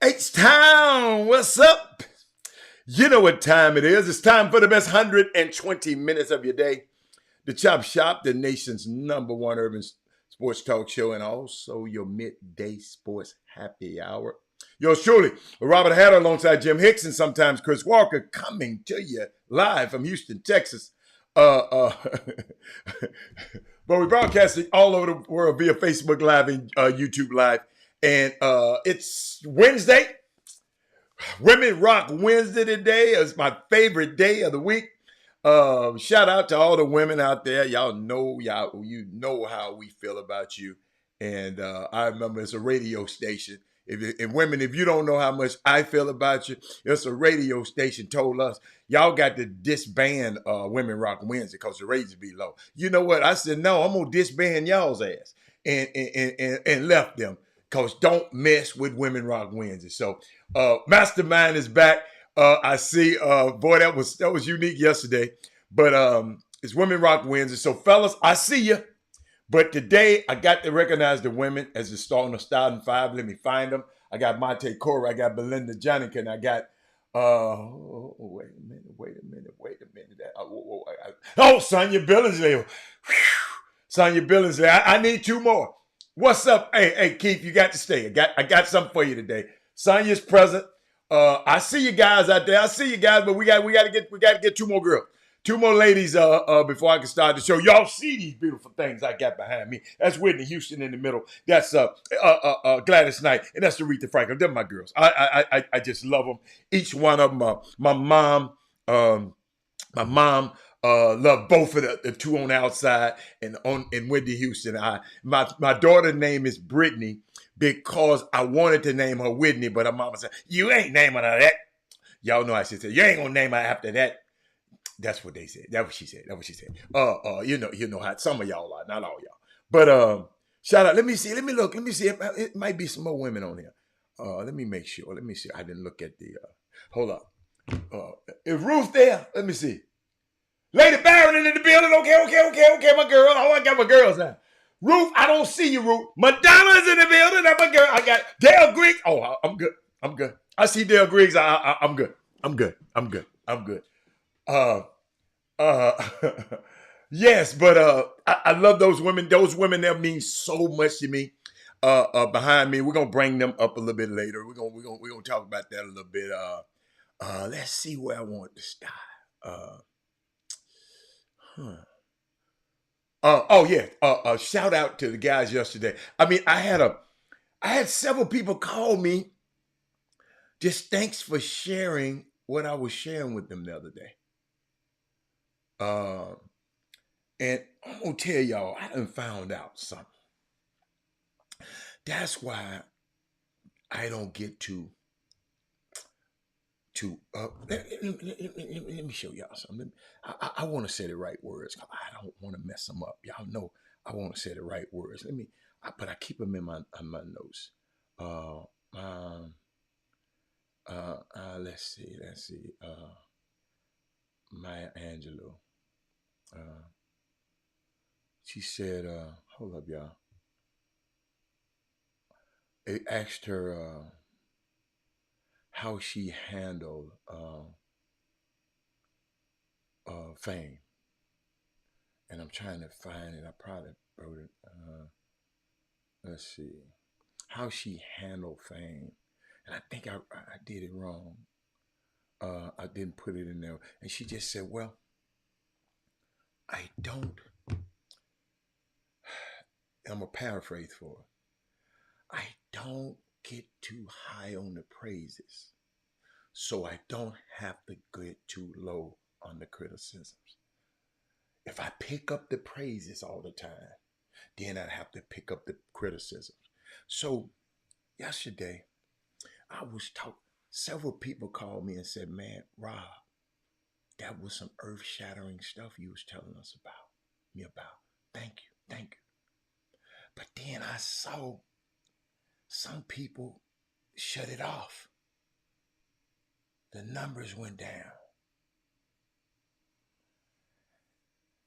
H-Town, what's up? You know what time it is. It's time for the best 120 minutes of your day. The Chop Shop, the nation's #1 urban sports talk show, and also your midday sports happy hour. Yours truly, Robert Hatter alongside Jim Hicks and sometimes Chris Walker, coming to you live from Houston, Texas. But we're broadcasting all over the world via Facebook Live and YouTube Live. And it's Wednesday. Women Rock Wednesday today. It's my favorite day of the week. Shout out to all the women out there. You know how we feel about you. And I remember it's a radio station. If women, if you don't know how much I feel about you, it's a radio station told us, y'all got to disband Women Rock Wednesday because the ratings be low. You know what? I said, no, I'm going to disband y'all's ass and left them. Because don't mess with Women Rock Wednesday. So Mastermind is back. I see, boy, that was unique yesterday. But it's Women Rock Wednesday. So fellas, I see you. But today I got to recognize the women as the starting five. Let me find them. I got Monte Cora. I got Belinda Jonikin. I got wait a minute. Sonya Billingsley. Sonya Billingsley. I need two more. What's up? Hey, Keith, you got to stay. I got something for you today. Sonya's present. I see you guys out there. I see you guys, but we got to get two more girls. Two more ladies before I can start the show. Y'all see these beautiful things I got behind me. That's Whitney Houston in the middle. That's Gladys Knight, and that's Aretha Franklin. They're my girls. I just love them. Each one of them. My mom love both of the two on the outside and Whitney Houston. My daughter's name is Brittany because I wanted to name her Whitney, but her mama said, you ain't naming her that. Y'all know I should say, you ain't gonna name her after that. That's what they said. That's what she said. You know how some of y'all are, not all y'all. But shout out. Let me see. Let me look. Let me see. It might be some more women on here. Let me make sure. Let me see. I didn't look at the. Hold up. Is Ruth there? Let me see. Lady Barron in the building. Okay. My girl. Oh, I got my girls now. Ruth, I don't see you, Ruth. Madonna's in the building. That's my girl. I got Dale Griggs. Oh, I'm good. I see Dale Griggs. I'm good. Yes, but I love those women. Those women that mean so much to me. Behind me, we're gonna bring them up a little bit later. We're gonna talk about that a little bit. Let's see where I want to start. Shout out to the guys yesterday. I mean, I had several people call me. Just thanks for sharing what I was sharing with them the other day. And I'm gonna tell y'all, I done found out something. That's why I don't get to to let me show y'all something. I want to say the right words. I don't want to mess them up. Y'all know I want to say the right words. But I keep them in my notes. Uh, um, let's see. Maya Angelou. Uh, she said, hold up, y'all. It asked her how she handled fame, and I'm trying to find it. I probably wrote it. Let's see how she handled fame, and I think I did it wrong. I didn't put it in there, and she just said, "Well, I don't." I'm a paraphrase for her. I don't get too high on the praises, so I don't have to get too low on the criticisms. If I pick up the praises all the time, then I'd have to pick up the criticisms. So yesterday, I was talking. Several people called me and said, "Man, Rob, that was some earth-shattering stuff you was telling us about. Thank you, thank you." But then I saw some people shut it off. The numbers went down.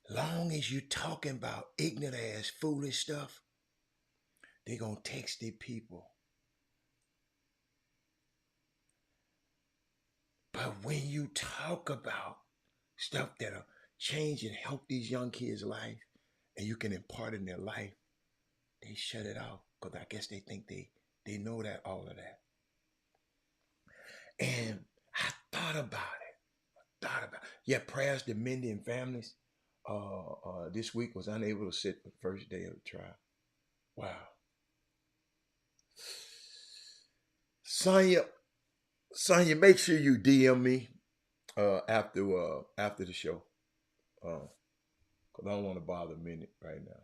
Long as you talking about ignorant ass foolish stuff, they gonna text their people. But when you talk about stuff that'll change and help these young kids' life, and you can impart in their life, they shut it off because I guess they think they know that all of that. And I thought about it. Yeah, prayers to mending and families. This week was unable to sit the first day of the trial. Wow. Sonya, make sure you DM me after the show. Because I don't want to bother Minute right now.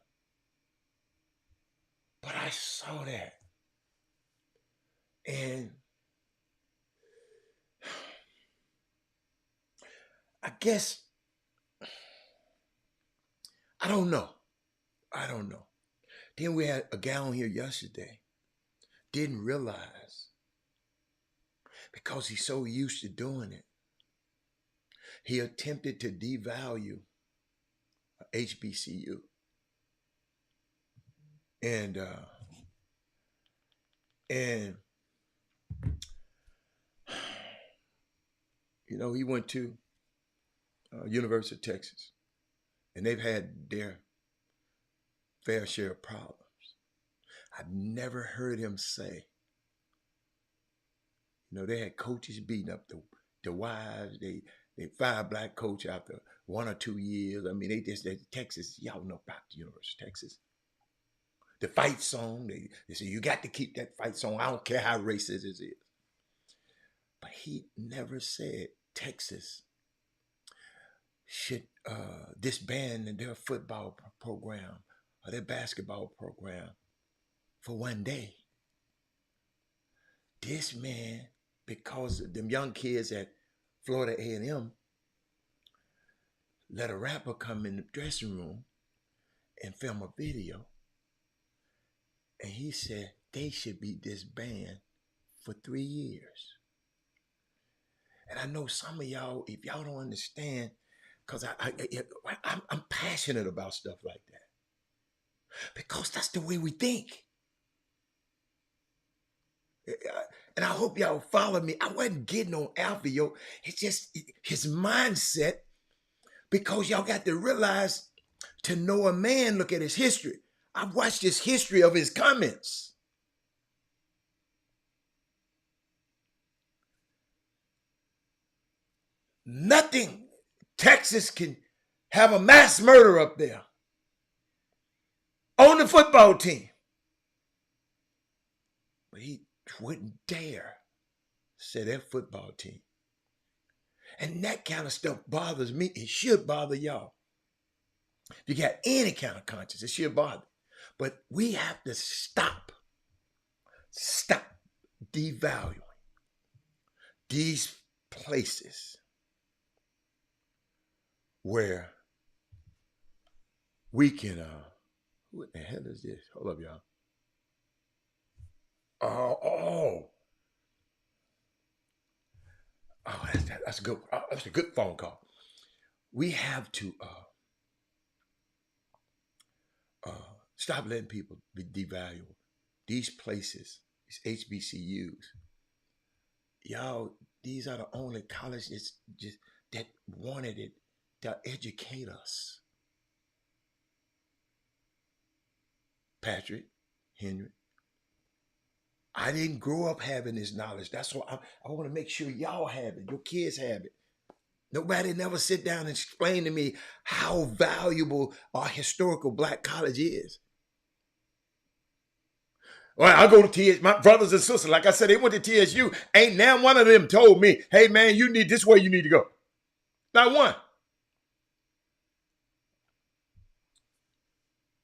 But I saw that. And I guess, I don't know. Then we had a guy on here yesterday, didn't realize, because he's so used to doing it, he attempted to devalue HBCU. And he went to University of Texas, and they've had their fair share of problems. I've never heard him say, they had coaches beating up the wives. They fired black coach after 1 or 2 years. I mean, they Texas, y'all know about the University of Texas. The fight song, they say, you got to keep that fight song. I don't care how racist it is. But he never said Texas should disband their football program or their basketball program for one day. This man, because of them young kids at Florida A&M, let a rapper come in the dressing room and film a video. And he said they should be disbanded for 3 years. And I know some of y'all, if y'all don't understand, because I'm passionate about stuff like that. Because that's the way we think. And I hope y'all follow me. I wasn't getting on Alfio. It's just his mindset, because y'all got to realize, to know a man, look at his history. I've watched his history of his comments. Nothing. Texas can have a mass murder up there on the football team. But he wouldn't dare say that football team. And that kind of stuff bothers me. It should bother y'all. If you got any kind of conscience, it should bother. But we have to stop devaluing these places where we can, what the hell is this? Hold up, y'all. Oh, that's a good, that's a good phone call. We have to stop letting people be devalued. These places, these HBCUs, y'all, these are the only colleges just that wanted it to educate us. Patrick, Henry, I didn't grow up having this knowledge. That's why I want to make sure y'all have it. Your kids have it. Nobody never sit down and explain to me how valuable our historical black college is. Well, I go to TSU. My brothers and sisters, like I said, they went to TSU. Ain't now one of them told me, hey, man, you need this way you need to go. Not one.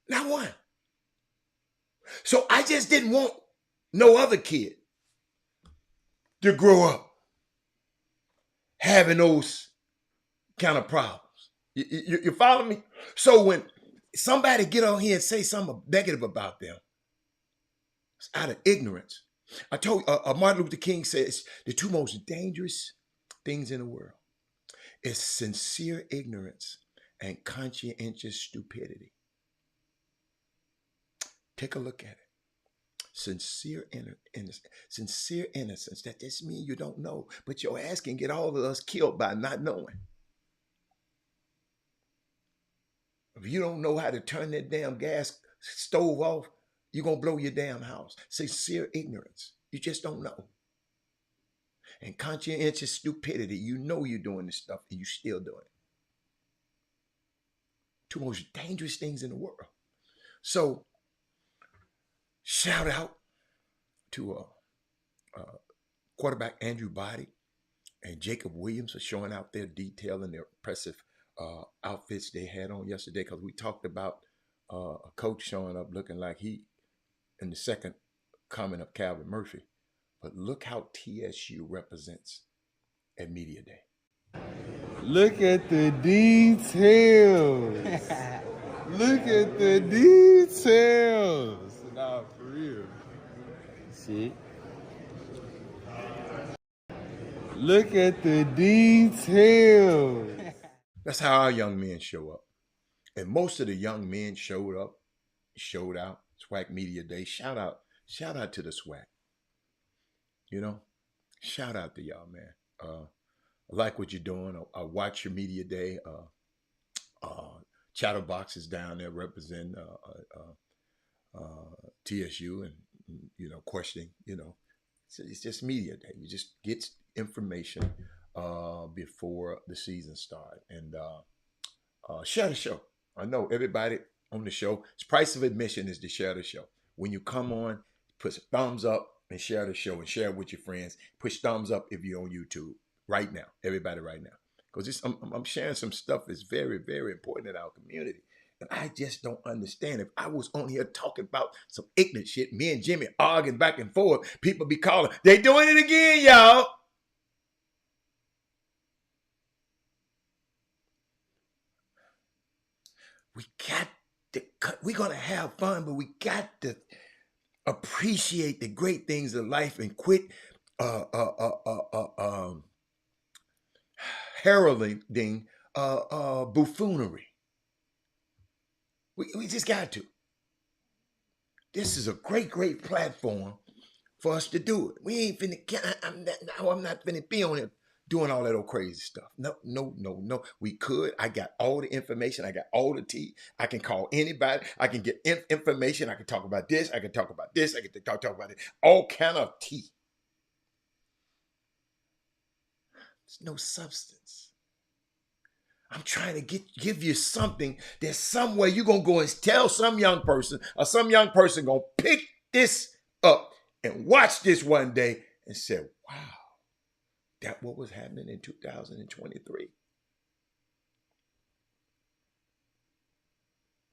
Not one. So I just didn't want no other kid to grow up having those kind of problems. You follow me? So when somebody get on here and say something negative about them, it's out of ignorance. I told Martin Luther King says the two most dangerous things in the world is sincere ignorance and conscientious stupidity. Take a look at it. Sincere innocence. That just means you don't know, but your ass can get all of us killed by not knowing. If you don't know how to turn that damn gas stove off, you're going to blow your damn house. Sincere ignorance. You just don't know. And conscientious stupidity. You know you're doing this stuff and you still doing it. Two most dangerous things in the world. So, shout out to quarterback Andrew Body and Jacob Williams for showing out their detail and their impressive outfits they had on yesterday, because we talked about a coach showing up looking like he in the second coming of Calvin Murphy. But look how TSU represents at Media Day. Look at the details. Look at the details. Nah, for real. See? Look at the details. That's how our young men show up. And most of the young men showed out. SWAC Media Day. Shout out to the SWAC. You know, shout out to y'all, man. I like what you're doing. I watch your Media Day. Chatterbox is down there representing TSU and, you know, questioning, you know. It's just Media Day. You just get information before the season starts. And share the show. I know everybody on the show, its price of admission is to share the show. When you come on, put a thumbs up and share the show and share it with your friends. Push thumbs up if you're on YouTube right now. Everybody right now. Because I'm sharing some stuff that's very, very important in our community. And I just don't understand. If I was on here talking about some ignorant shit, me and Jimmy arguing back and forth, people be calling, they doing it again, y'all. We got to cut. We're going to have fun, but we got to appreciate the great things of life and quit heralding buffoonery. We just got to. This is a great, great platform for us to do it. We ain't finna, I'm not finna be on it doing all that old crazy stuff. No. We could. I got all the information. I got all the tea. I can call anybody. I can get information. I can talk about this. I can talk about this. I can talk about it. All kind of tea. There's no substance. I'm trying to give you something. There's some way you're going to go and tell some young person, or some young person going to pick this up and watch this one day and say, wow, that what was happening in 2023.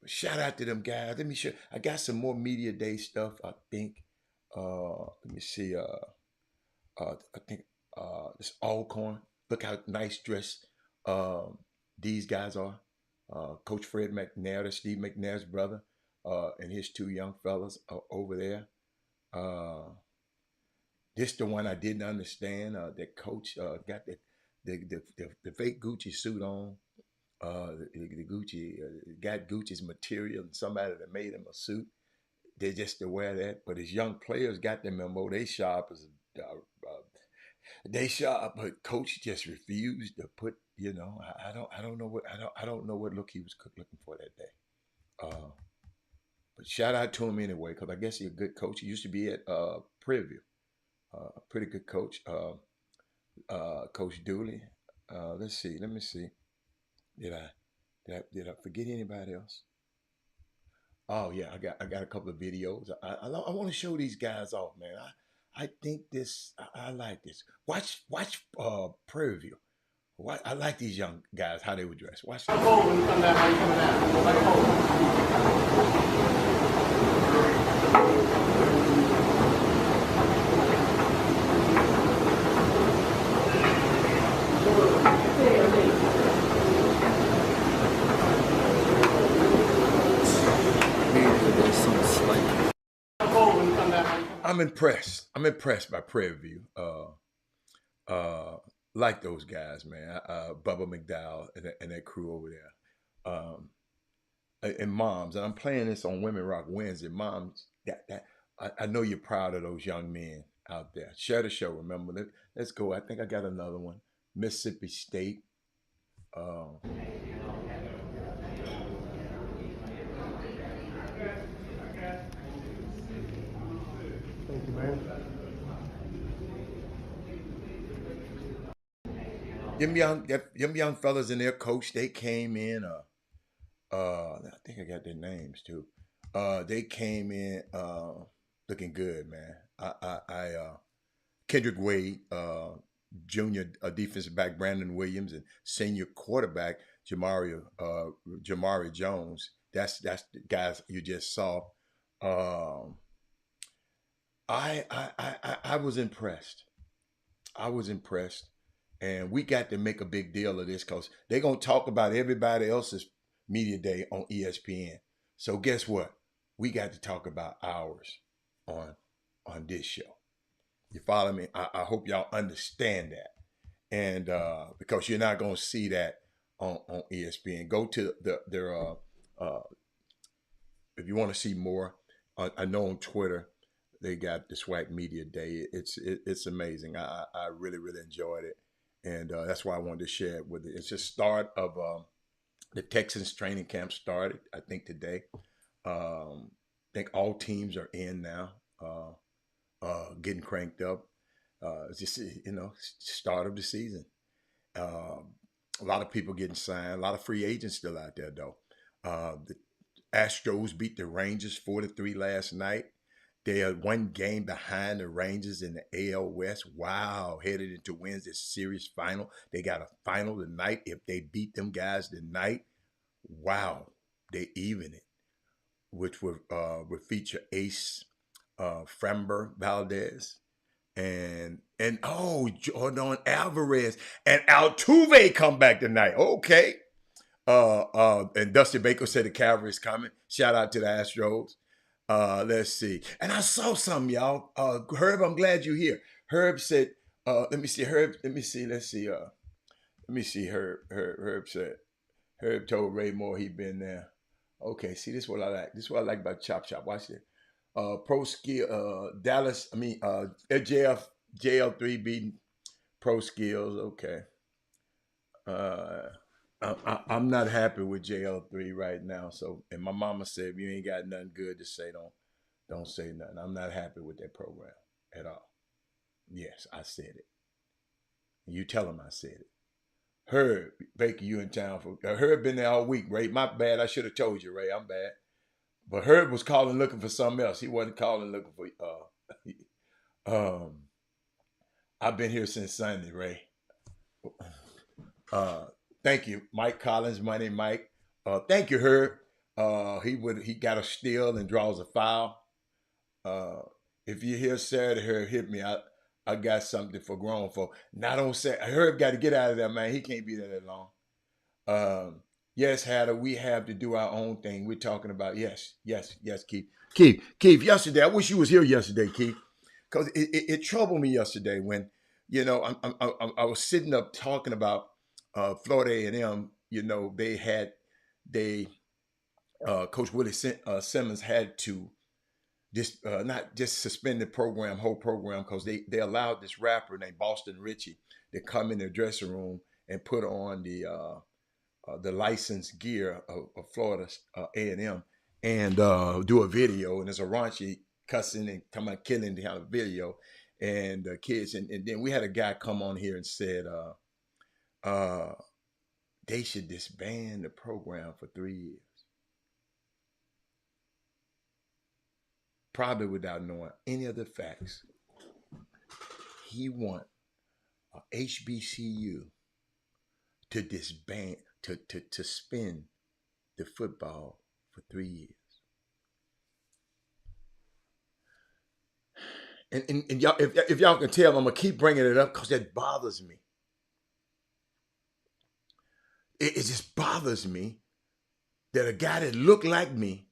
But shout out to them guys. Let me show. I got some more Media Day stuff, I think. Let me see. I think This Alcorn. Look how nice dressed these guys are. Coach Fred McNair, that's Steve McNair's brother, and his two young fellas over there. This the one I didn't understand. That coach got the fake Gucci suit on. The Gucci got Gucci's material, and somebody that made him a suit. They just to wear that, but his young players got the memo. They sharp as they sharp, but coach just refused to put. I don't know what I don't know what look he was looking for that day. Uh, but shout out to him anyway, because I guess he's a good coach. He used to be at Prairie View. Pretty good coach, Coach Dooley. Let's see. Let me see. Did I forget anybody else? Oh yeah, I got a couple of videos. I want to show these guys off, man. I think this. I like this. Watch Prairie View. I like these young guys how they would dress. Watch. This. When you come down, how you coming out? Like I'm impressed. I'm impressed by Prairie View. Like those guys, man. Bubba McDowell and that crew over there. And moms, and I'm playing this on Women Rock Wednesday. Moms, I know you're proud of those young men out there. Share the show. Remember, let's go. I think I got another one. Mississippi State. thank you, man. Them young fellas and their coach, they came in. I think I got their names too. They came in looking good, man. Kendrick Wade, junior defensive back Brandon Williams, and senior quarterback Jamari Jones. That's the guys you just saw. I was impressed. I was impressed. And we got to make a big deal of this because they're going to talk about everybody else's media day on ESPN. So guess what? We got to talk about ours on this show. You follow me? I hope y'all understand that. And because you're not going to see that on ESPN. Go to their if you want to see more, I know on Twitter they got the SWAC Media Day. It's amazing. I really, really enjoyed it. And that's why I wanted to share it with you. It's just start of the Texans training camp started, I think, today. I think all teams are in now, getting cranked up. It's just, start of the season. A lot of people getting signed. A lot of free agents still out there, though. The Astros beat the Rangers 4-3 last night. They are one game behind the Rangers in the AL West. Wow, headed into Wednesday's series final. They got a final tonight. If they beat them guys tonight, wow, they even it, which would feature Ace Framber Valdez and Jordan Alvarez and Altuve come back tonight. Okay. And Dusty Baker said the Cavalry's coming. Shout out to the Astros. Let's see. And I saw something, y'all. Herb, I'm glad you're here. Herb said, let me see. Herb, let me see. Let's see. Let me see. Herb said, Herb told Ray Moore he'd been there. Okay, see, this is what I like. This is what I like about Chop Shop. Watch this. Pro Skill, Dallas, JL3 beating Pro Skills. Okay. I'm not happy with JL3 right now. So, and my mama said, if you ain't got nothing good to say, don't say nothing. I'm not happy with that program at all. Yes, I said it. You tell him I said it. Herb, Baker, you in town for Herb been there all week, Ray. My bad. I should have told you, Ray. I'm bad. But Herb was calling looking for something else. He wasn't calling looking for I've been here since Sunday, Ray. Thank you, Mike Collins, Money Mike. Thank you, Herb. He got a steal and draws a foul. If you hear Saturday, Herb hit me. I got something for grown folk. Not on set. Herb got to get out of there, man. He can't be there that long. Yes, Hatter, we have to do our own thing. We're talking about yes, Keith. Keith, yesterday, I wish you was here yesterday, Keith, because it troubled me yesterday when, you know, I was sitting up talking about Florida A&M. You know, Coach Willie Simmons had to not just suspend the whole program, because they allowed this rapper named Boston Richie to come in the dressing room and put on the licensed gear of Florida A&M and do a video, and there's a raunchy cussing and talking about killing kind of video, and kids, and then we had a guy come on here and said they should disband the program for 3 years, probably without knowing any of the facts. He want HBCU to disband, to spend the football for 3 years. And y'all, if y'all can tell, I'm gonna keep bringing it up because that bothers me. It just bothers me that a guy that looked like me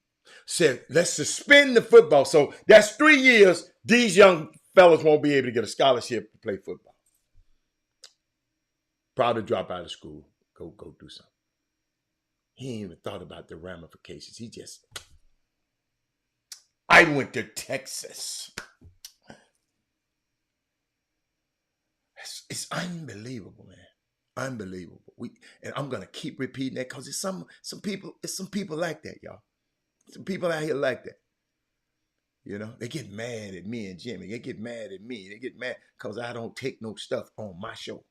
said, let's suspend the football. So that's 3 years. These young fellas won't be able to get a scholarship to play football. Probably drop out of school, go do something. He ain't even thought about the ramifications. I went to Texas. It's unbelievable, man. Unbelievable. And I'm gonna keep repeating that because it's some people like that, y'all. Some people out here like that. You know, they get mad at me and Jimmy. They get mad at me. They get mad because I don't take no stuff on my show.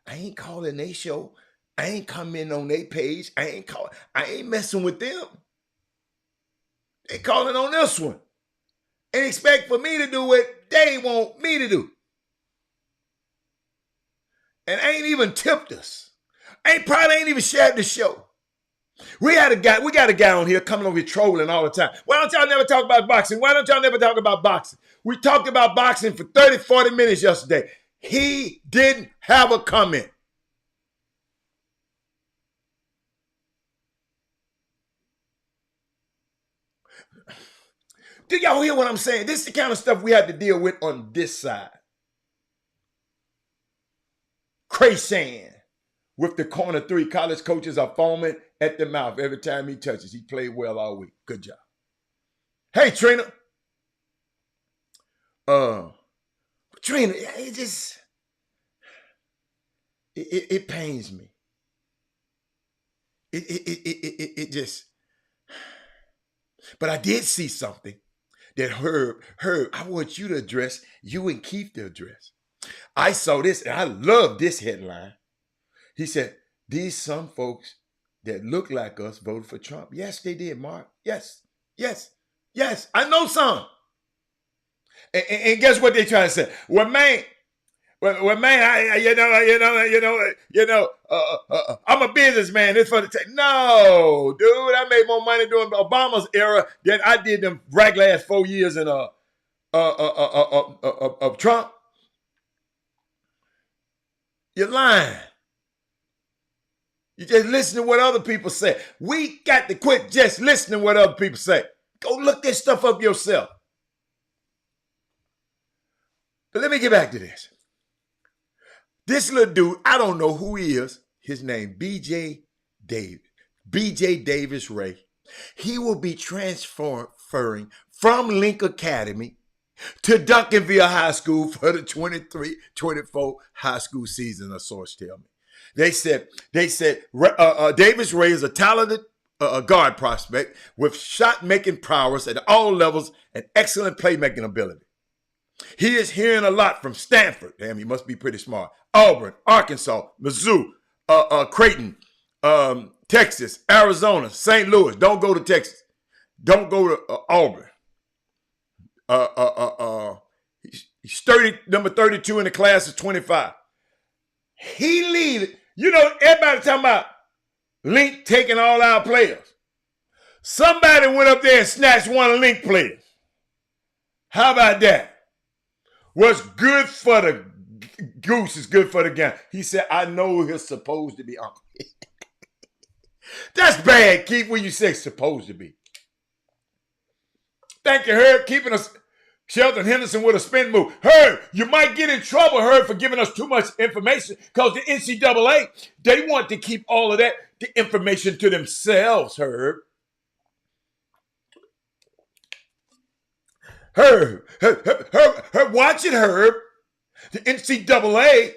I ain't calling their show. I ain't coming on their page. I ain't messing with them. They calling on this one and expect for me to do what they want me to do. And ain't even tipped us. Probably ain't even shared the show. We got a guy on here coming over here trolling all the time. Why don't y'all never talk about boxing? Why don't y'all never talk about boxing? We talked about boxing for 30, 40 minutes yesterday. He didn't have a comment. Do y'all hear what I'm saying? This is the kind of stuff we had to deal with on this side. Craysan with the corner three. College coaches are foaming at the mouth every time he touches. He played well all week. Good job. Hey, Trina. Trina, it pains me. It just, but I did see something that Herb, I want you to address, you and Keith to address. I saw this and I love this headline. He said, these some folks that look like us voted for Trump. Yes, they did, Mark. Yes. I know some. And guess what they trying to say? Well, man, I'm a businessman. It's for the tech. No, dude, I made more money during Obama's era than I did them last 4 years in of Trump. You're lying. You just listen to what other people say. We got to quit just listening to what other people say. Go look this stuff up yourself. But let me get back to this. This little dude, I don't know who he is. His name, BJ Davis Ray. He will be transferring from Link Academy to Duncanville High School for the 23-24 high school season, a source tell me. They said Davis Ray is a talented guard prospect with shot-making prowess at all levels and excellent playmaking ability. He is hearing a lot from Stanford. Damn, he must be pretty smart. Auburn, Arkansas, Mizzou, Creighton, Texas, Arizona, St. Louis. Don't go to Texas. Don't go to Auburn. He's number 32 in the class of 25. He leaving. You know, everybody talking about Link taking all our players. Somebody went up there and snatched one of Link players. How about that? What's good for the goose is good for the gander. He said, I know he's supposed to be uncle. That's bad, Keith, when you say supposed to be. Thank you, Herb, keeping us. Sheldon Henderson with a spin move. Herb, you might get in trouble, Herb, for giving us too much information because the NCAA, they want to keep all of that, the information to themselves, Herb. Herb, watch it, Herb. The NCAA,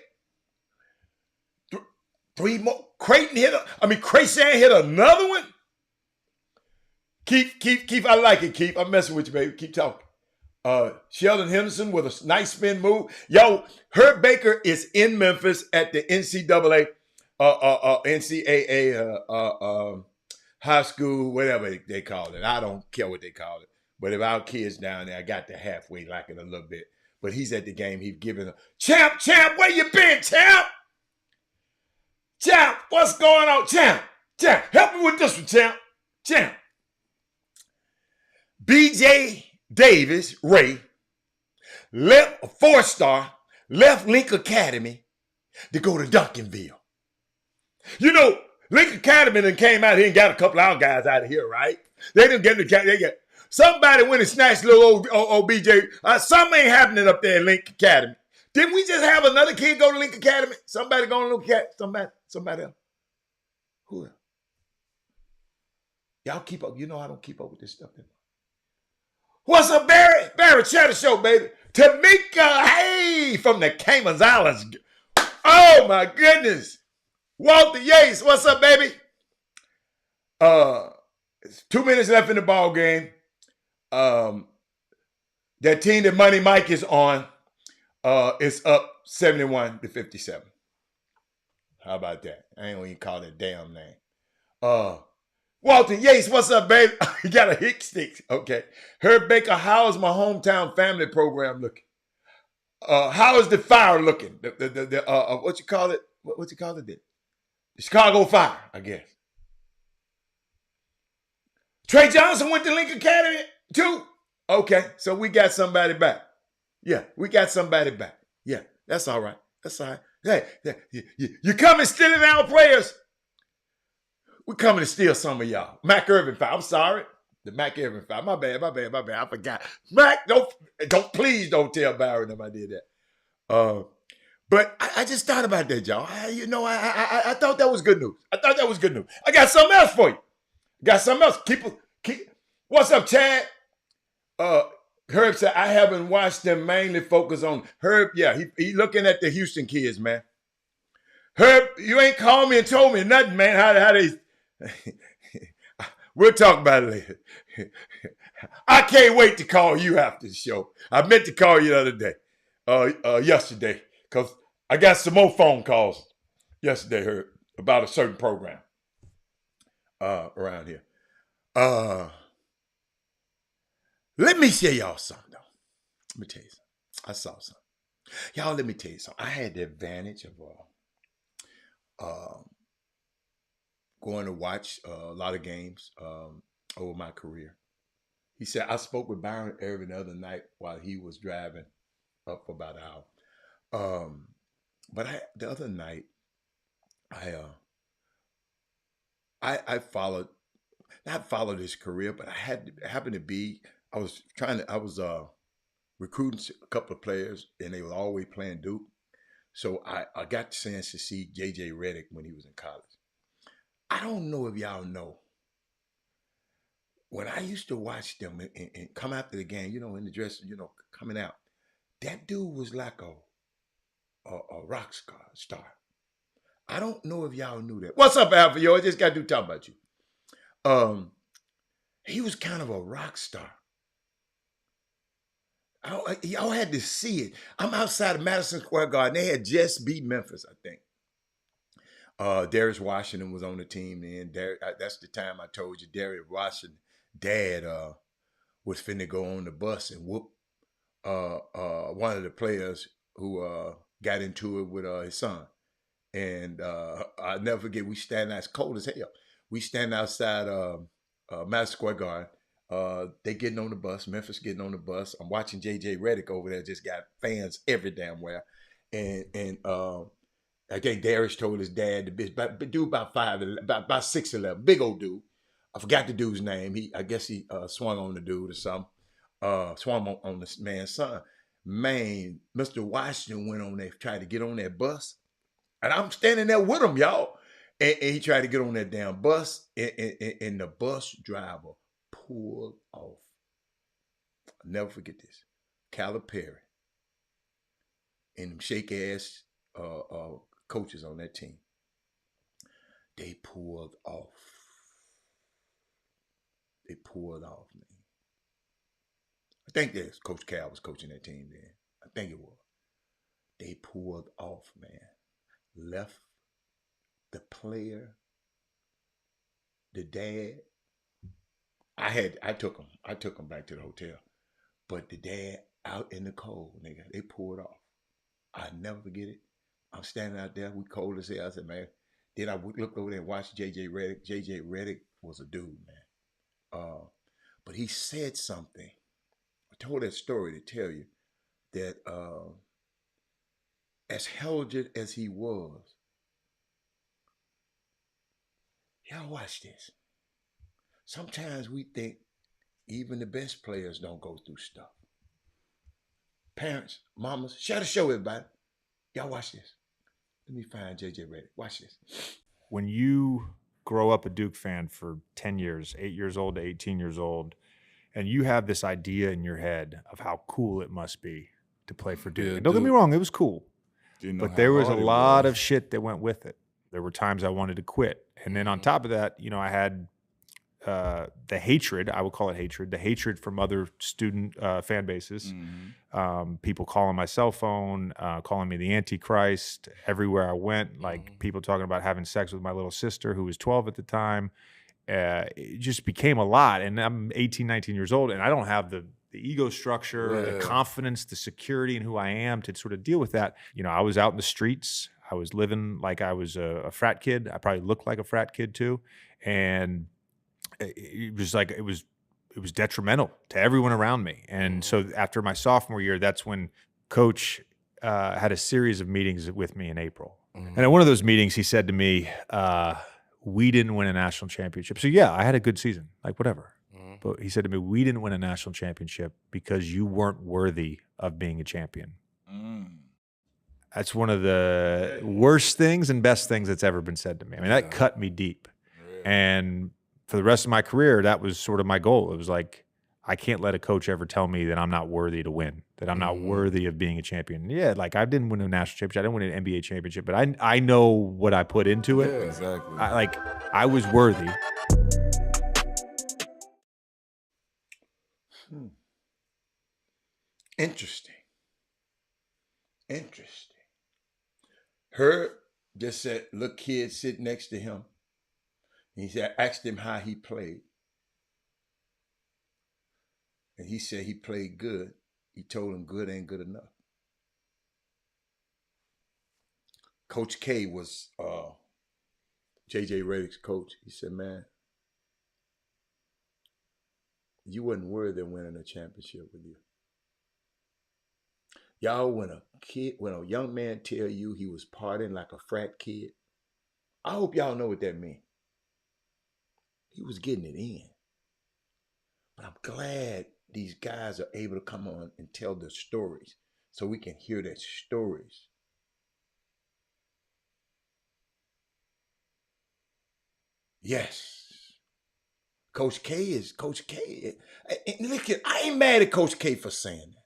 three more. Crayson hit another one. Keith, I like it, Keith. I'm messing with you, baby. Keep talking. Sheldon Henderson with a nice spin move. Yo, Herb Baker is in Memphis at the NCAA, high school, whatever they call it. I don't care what they call it. But if our kids down there, I got to halfway like it a little bit. But he's at the game. He's giving a champ, where you been, champ? Champ, what's going on, champ? Help me with this one, champ. BJ Davis Ray left a 4-star, left Link Academy to go to Duncanville. You know, Link Academy then came out here and got a couple of our guys out of here, right? They didn't get the somebody went and snatched little old BJ. Something ain't happening up there in Link Academy. Didn't we just have another kid go to Link Academy? Somebody going to Link Academy? Somebody else. Who else? Y'all keep up. You know I don't keep up with this stuff. What's up, Barry? Barry, Chatter Show, baby. Tamika, hey, from the Cayman Islands. Oh, my goodness. Walter Yates, what's up, baby? It's 2 minutes left in the ball game. That team that Money Mike is on is up 71-57. How about that? I ain't even call that damn name. Walter Yates, what's up, baby? You got a Htx. Okay. Herb Baker, how is my hometown family program looking? How is the fire looking? What you call it? What you call it? The Chicago Fire, I guess. Trey Johnson went to Lincoln Academy too. Okay, so we got somebody back. Yeah, we got somebody back. Yeah, that's all right. That's all right. Hey, you coming stealing our players? We're coming to steal some of y'all. Mac Irvin Fire. I'm sorry. The Mac Irvin Fire. My bad. I forgot. Mac, please don't tell Barry if I did that. But I just thought about that, y'all. I thought that was good news. I got something else for you. What's up, Chad? Herb said, I haven't watched them mainly focus on Herb. Yeah, he looking at the Houston kids, man. Herb, you ain't called me and told me nothing, man. How they we'll talk about it later. I can't wait to call you after the show. I meant to call you the other day, yesterday, because I got some more phone calls yesterday, Herb, about a certain program around here. Let me share y'all something, though. Let me tell you something. I saw something. Y'all, let me tell you something. I had the advantage of going to watch a lot of games over my career. He said, I spoke with Byron Irvin the other night while he was driving up for about an hour. But the other night, I followed, not followed his career, but I was recruiting a couple of players, and they were always playing Duke. So I got the chance to see J.J. Redick when he was in college. I don't know if y'all know. When I used to watch them and come after the game, in the dressing, coming out, that dude was like a rock star. I don't know if y'all knew that. What's up, Alpha? Yo, I just got to talk about you. He was kind of a rock star. Y'all had to see it. I'm outside of Madison Square Garden. They had just beat Memphis, I think. Darius Washington was on the team then. That's the time I told you Darius Washington dad was finna go on the bus and whoop one of the players who got into it with his son. And I'll never forget, we stand out, it's cold as hell. We stand outside Madison Square Garden. They getting on the bus. Memphis getting on the bus. I'm watching JJ Redick over there. Just got fans every damn where. And I think Darius told his dad, the dude about 5'11", about 6'11", big old dude. I forgot the dude's name. I guess he swung on the dude or something. Swung on the man's son. Man, Mr. Washington went on there, tried to get on that bus. And I'm standing there with him, y'all. And he tried to get on that damn bus. And the bus driver pulled off. I'll never forget this. Calipari and them shake ass coaches on that team. They pulled off. They pulled off, man. I think that Coach Cal was coaching that team then. I think it was. They pulled off, man. Left the player, the dad. I took him back to the hotel. But the dad out in the cold, nigga. They pulled off. I never forget it. I'm standing out there. We cold as hell. I said, man. Then I looked over there and watched JJ Redick. JJ Redick was a dude, man. But he said something. I told that story to tell you that as intelligent as he was, y'all watch this. Sometimes we think even the best players don't go through stuff. Parents, mamas, share the show, everybody. Y'all watch this. Let me find JJ Redick. Watch this. When you grow up a Duke fan for 10 years, 8 years old to 18 years old, and you have this idea in your head of how cool it must be to play for Duke. Yeah, And don't get me wrong, it was cool. But there was a lot of shit that went with it. There were times I wanted to quit. And then on top of that, you know, I had the hatred, I would call it hatred, the hatred from other student fan bases. People calling my cell phone, calling me the Antichrist everywhere I went, like people talking about having sex with my little sister who was 12 at the time. It just became a lot. And I'm 18, 19 years old, and I don't have the ego structure, the confidence, the security in who I am to sort of deal with that. You know, I was out in the streets. I was living like I was a frat kid. I probably looked like a frat kid too. And it was like, it was detrimental to everyone around me. And so after my sophomore year, that's when Coach had a series of meetings with me in April. And at one of those meetings, he said to me, we didn't win a national championship. So yeah, I had a good season, like whatever. But he said to me, we didn't win a national championship because you weren't worthy of being a champion. That's one of the worst things and best things that's ever been said to me. I mean, that cut me deep. And for the rest of my career, that was sort of my goal. It was like, I can't let a coach ever tell me that I'm not worthy to win, that I'm not worthy of being a champion. Yeah, like I didn't win a national championship. I didn't win an NBA championship, but I know what I put into it. Yeah, exactly. I was worthy. Interesting. Heard just said, look, kid sitting next to him. And he said, asked him how he played. And he said he played good. He told him good ain't good enough. Coach K was JJ Redick's coach. He said, man, you wasn't worthy of winning a championship with you. Y'all, when a young man tell you he was partying like a frat kid, I hope y'all know what that means. He was getting it in. But I'm glad these guys are able to come on and tell their stories so we can hear their stories. Yes. Coach K is Coach K. And look, I ain't mad at Coach K for saying that.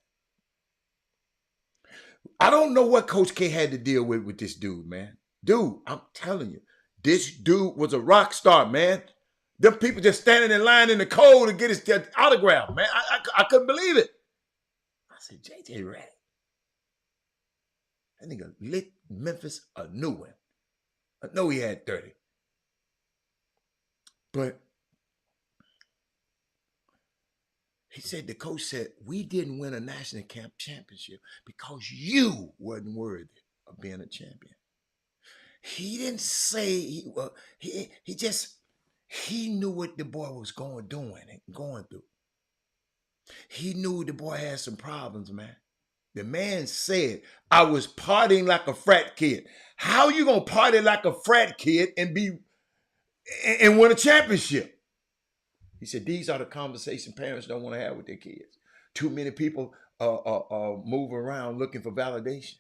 I don't know what Coach K had to deal with this dude, man. Dude, I'm telling you, this dude was a rock star, man. Them people just standing in line in the cold to get his autograph, man. I couldn't believe it. I said, JJ Redick. That nigga lit Memphis a new one. I know he had 30. But he said, the coach said, we didn't win a national championship because you wasn't worthy of being a champion. He didn't say, he knew what the boy was going through. He knew the boy had some problems, man. The man said, I was partying like a frat kid. How you gonna party like a frat kid and win a championship? He said, these are the conversations parents don't want to have with their kids. Too many people move around looking for validation.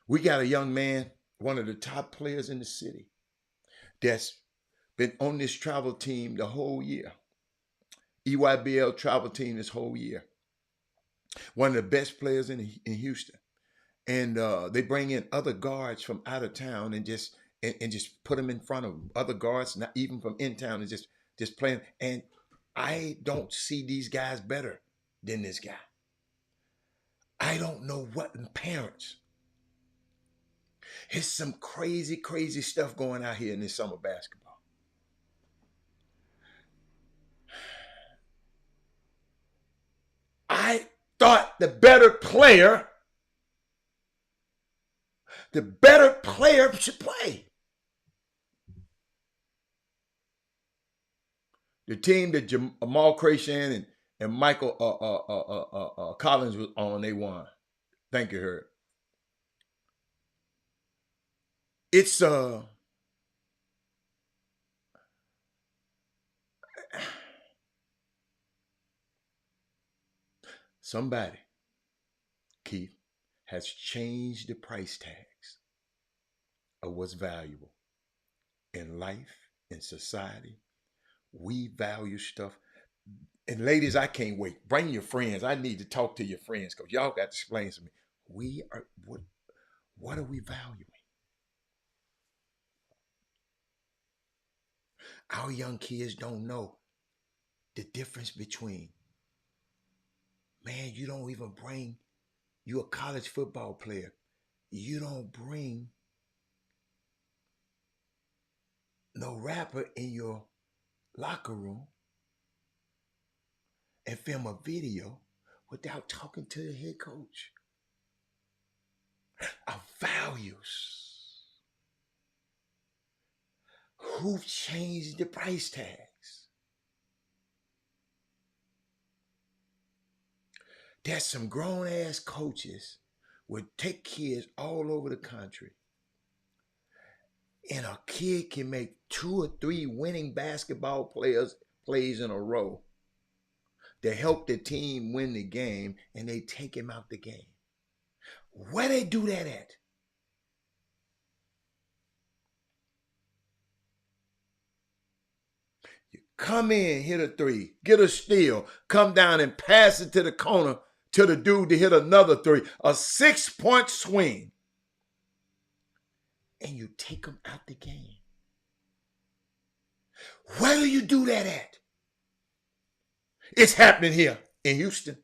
We got a young man, one of the top players in the city, that's been on this travel team the whole year. EYBL travel team this whole year. One of the best players in Houston. And they bring in other guards from out of town and just put them in front of other guards, not even from in town, and just playing. And I don't see these guys better than this guy. I don't know what parents. There's some crazy, crazy stuff going out here in this summer basketball. I thought the better player should play. The team that Jamal Crashan and Michael Collins was on, they won. Thank you, Herb. It's somebody, Keith, has changed the price tags of what's valuable in life, in society. We value stuff. And ladies, I can't wait. Bring your friends. I need to talk to your friends because y'all got to explain to me. We are what are we valuing? Our young kids don't know the difference between, man, you don't even bring, you're a college football player. You don't bring no rapper in your locker room and film a video without talking to the head coach. Our values. Who changed the price tags? There's some grown-ass coaches would take kids all over the country, and a kid can make 2 or 3 winning basketball plays in a row to help the team win the game, and they take him out the game. Where they do that at? You come in, hit a 3, get a steal, come down and pass it to the corner to the dude to hit another 3, a 6-point swing, and you take him out the game. Where do you do that at? It's happening here in Houston.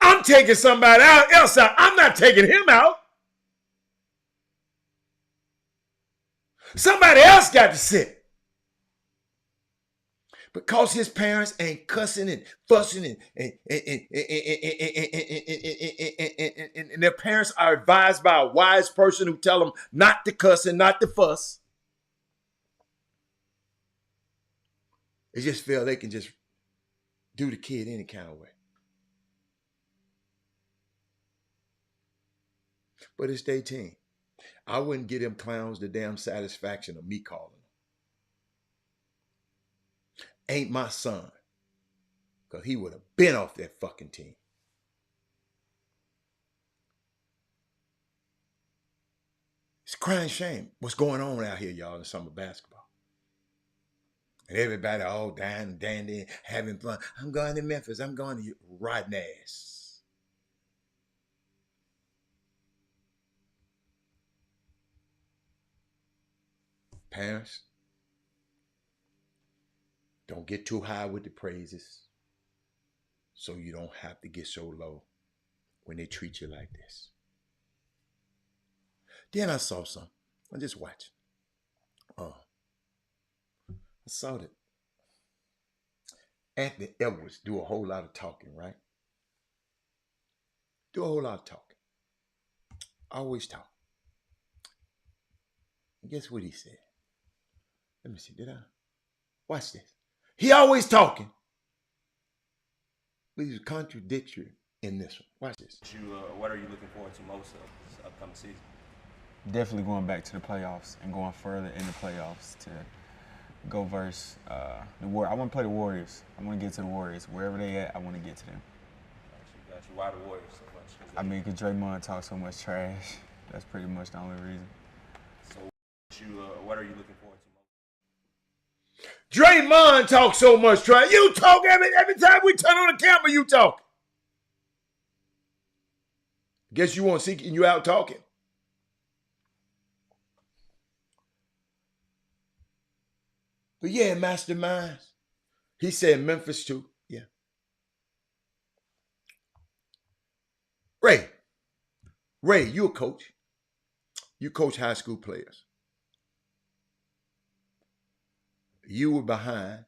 I'm taking somebody else out. I'm not taking him out. Somebody else got to sit. Because his parents ain't cussing and fussing and their parents are advised by a wise person who tell them not to cuss and not to fuss. They just feel they can just do the kid any kind of way. But it's their team. I wouldn't give them clowns the damn satisfaction of me calling them. Ain't my son. Because he would have been off that fucking team. It's crying shame what's going on out here, y'all, in summer basketball. And everybody all dying and dandy, having fun. I'm going to Memphis. I'm going to rotten ass. Parents, don't get too high with the praises so you don't have to get so low when they treat you like this. Then I saw some. I just watched. I saw that Anthony Edwards do a whole lot of talking, right? Do a whole lot of talking. Always talk. And guess what he said? Let me see. Did I? Watch this. He always talking, but he's contradictory in this one. Watch this. What are you looking forward to most of this upcoming season? Definitely going back to the playoffs and going further in the playoffs to go versus the Warriors. I want to play the Warriors. I want to get to the Warriors. Wherever they at, I want to get to them. Got you. Why the Warriors so much? I mean, because Draymond talks so much trash. That's pretty much the only reason. So, what are you looking forward to most? Draymond talks so much trash. You talk every time we turn on the camera, you talk. Guess you won't see you out talking. But yeah, masterminds. He said Memphis too. Yeah. Ray, you a coach. You coach high school players. You were behind.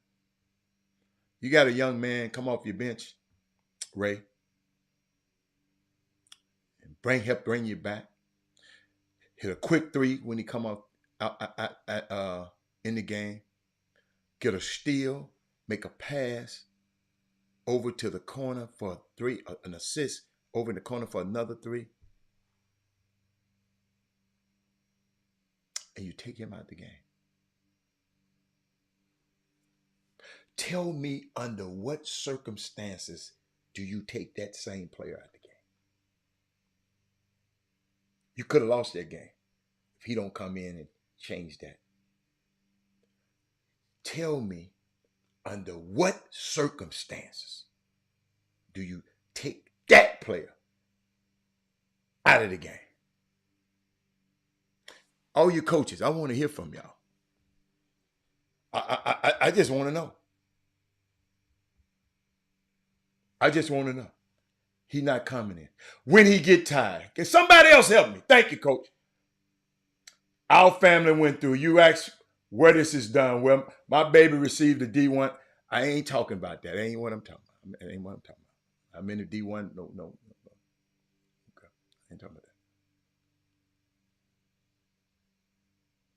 You got a young man come off your bench, Ray, and help bring you back. Hit a quick three when he come up in the game. Get a steal, make a pass over to the corner for a three, an assist over in the corner for another three. And you take him out the game. Tell me under what circumstances do you take that same player out the game? You could have lost that game if he don't come in and change that. Tell me under what circumstances do you take that player out of the game? All you coaches, I want to hear from y'all. I just want to know. I just want to know. He not coming in. When he get tired, can somebody else help me? Thank you, coach. Our family went through. You asked where this is done. Well, my baby received a D1. I ain't talking about that. That ain't what I'm talking about. That ain't what I'm talking about. I'm in the D1. No. Okay. I ain't talking about that.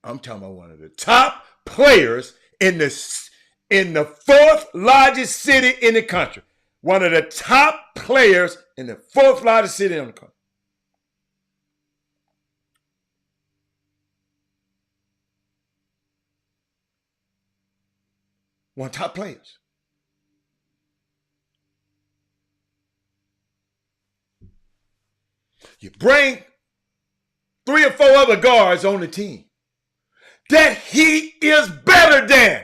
I'm talking about one of the top players in the fourth largest city in the country. One of the top players in the fourth largest city in the country. One of the top players. You bring 3 or 4 other guards on the team that he is better than.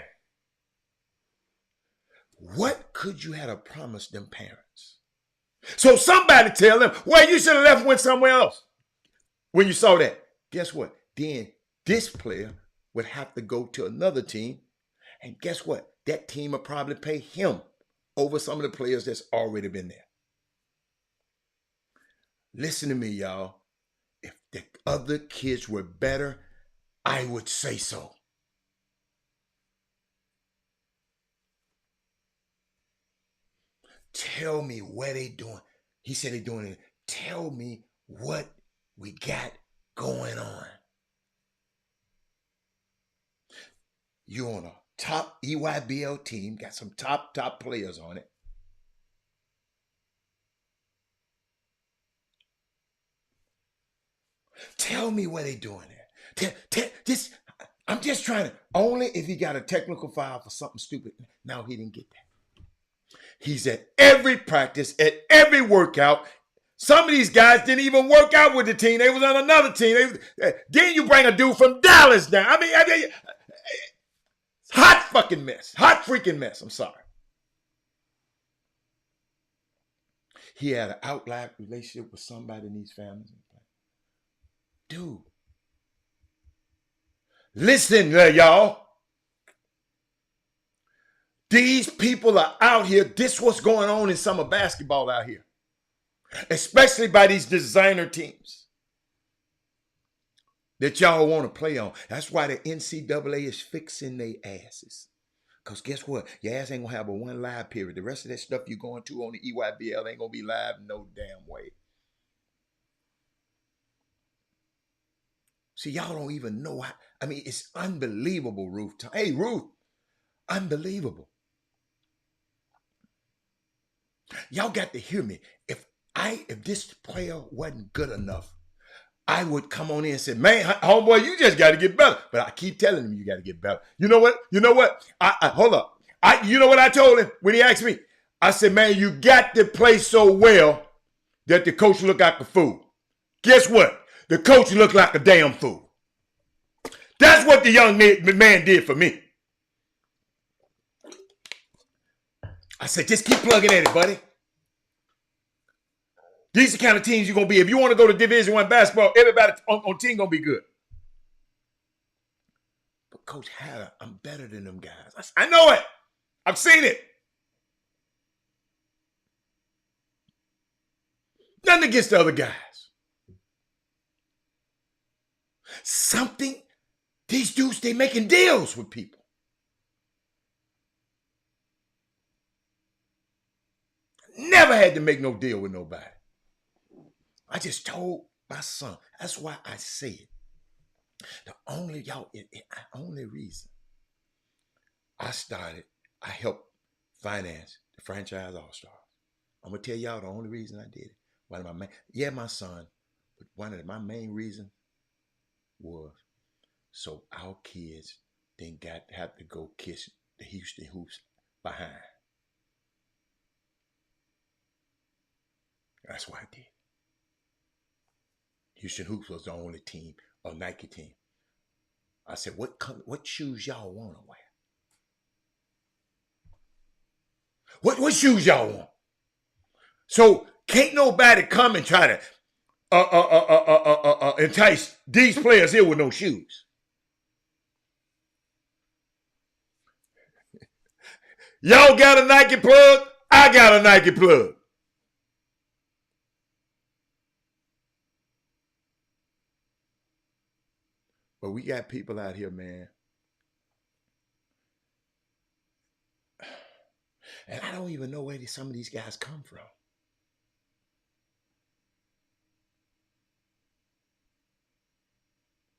What could you have promised them parents? So somebody tell them, well, you should have left and went somewhere else. When you saw that, guess what? Then this player would have to go to another team. And guess what? That team will probably pay him over some of the players that's already been there. Listen to me, y'all. If the other kids were better, I would say so. Tell me what they doing. He said they doing it. Tell me what we got going on. You on a top EYBL team, got some top players on it. Tell me what they doing there. I'm just trying to, only if he got a technical foul for something stupid. No, he didn't get that. He's at every practice, at every workout. Some of these guys didn't even work out with the team. They was on another team. Then you bring a dude from Dallas down. I mean, hot fucking mess. Hot freaking mess. I'm sorry. He had an outline relationship with somebody in these families. Dude. Listen, y'all. These people are out here. This what's going on in summer basketball out here. Especially by these designer teams that y'all want to play on. That's why the NCAA is fixing their asses. Because guess what? Your ass ain't going to have a one live period. The rest of that stuff you're going to on the EYBL ain't going to be live no damn way. See, y'all don't even know how. I mean, it's unbelievable, Ruth. Hey, Ruth, unbelievable. Y'all got to hear me. If this player wasn't good enough, I would come on in and say, man, homeboy, you just got to get better. But I keep telling him you got to get better. You know what? Hold up. You know what I told him when he asked me? I said, man, you got to play so well that the coach look like a fool. Guess what? The coach looked like a damn fool. That's what the young man did for me. I said, just keep plugging at it, buddy. These are the kind of teams you're going to be. If you want to go to Division I basketball, everybody on team going to be good. But Coach Hatter, I'm better than them guys. I know it. I've seen it. Nothing against the other guys. These dudes, they making deals with people. Never had to make no deal with nobody. I just told my son. That's why I say it. The only reason I helped finance the franchise all-stars. I'm going to tell y'all the only reason I did it. My son, but one of my main reasons was so our kids didn't have to go kiss the Houston Hoops behind. That's why I did. Houston Hoops was the only team, a Nike team. I said, what shoes y'all want to wear? What shoes y'all want? So can't nobody come and try to entice these players here with no shoes. Y'all got a Nike plug? I got a Nike plug. But we got people out here, man. And I don't even know where some of these guys come from.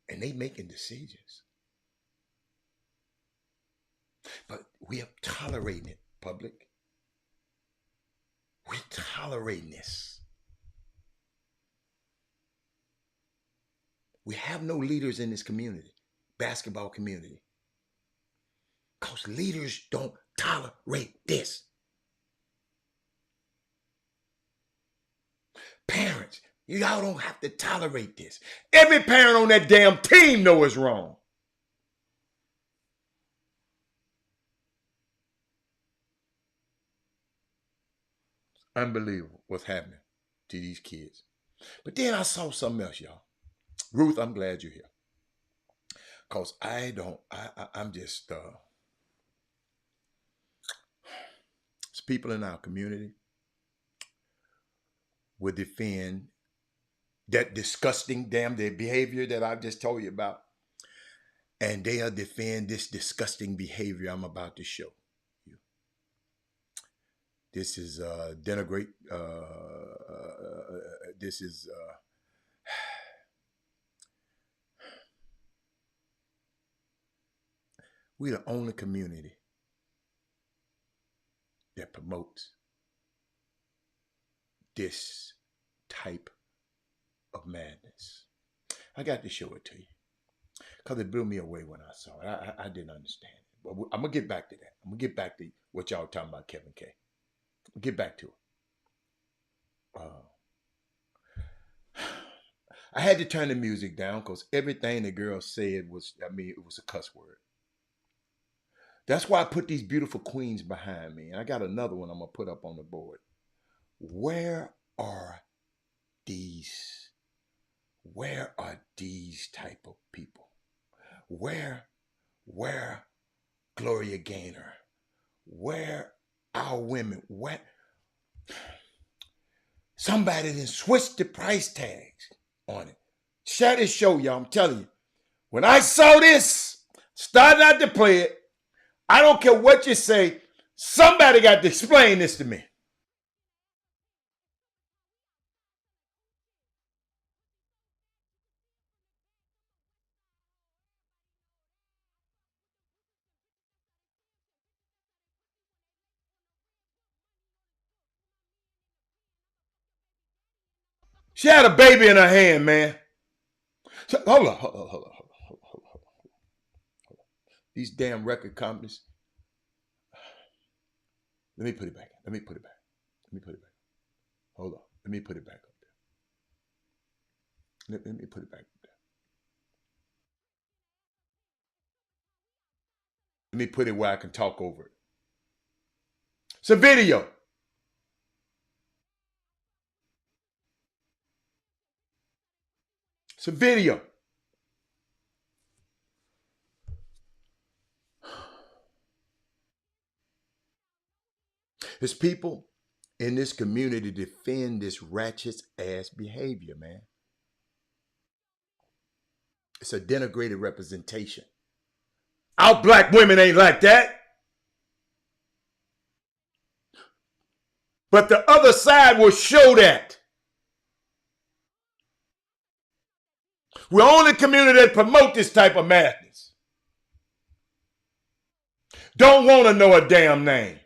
And they making decisions. But we are tolerating it, public. We're tolerating this. We have no leaders in this community, basketball community. Because leaders don't tolerate this. Parents, y'all don't have to tolerate this. Every parent on that damn team knows it's wrong. It's unbelievable what's happening to these kids. But then I saw something else, y'all. Ruth, I'm glad you're here. Because I'm just, it's people in our community will defend that disgusting damn behavior that I just told you about. And they'll defend this disgusting behavior I'm about to show you. This is denigrate. This is we're the only community that promotes this type of madness. I got to show it to you because it blew me away when I saw it. I didn't understand it. But I'm going to get back to that. I'm going to get back to what y'all talking about, Kevin K. I'll get back to it. I had to turn the music down because everything the girl said was, it was a cuss word. That's why I put these beautiful queens behind me. And I got another one I'm going to put up on the board. Where are these type of people? Where Gloria Gaynor? Where our women? Where somebody done switched the price tags on it. Share this show, y'all. I'm telling you. When I saw this, started out to play it, I don't care what you say, somebody got to explain this to me. She had a baby in her hand, man. So, hold on. These damn record companies. Let me put it back. Let me put it back. Hold on. Let me put it back up there. Let me put it back up there. Let me put it where I can talk over it. It's a video. It's a video. There's people in this community defend this ratchet ass behavior, man. It's a denigrated representation. Our black women ain't like that. But the other side will show that. We're only community that promote this type of madness. Don't want to know a damn name.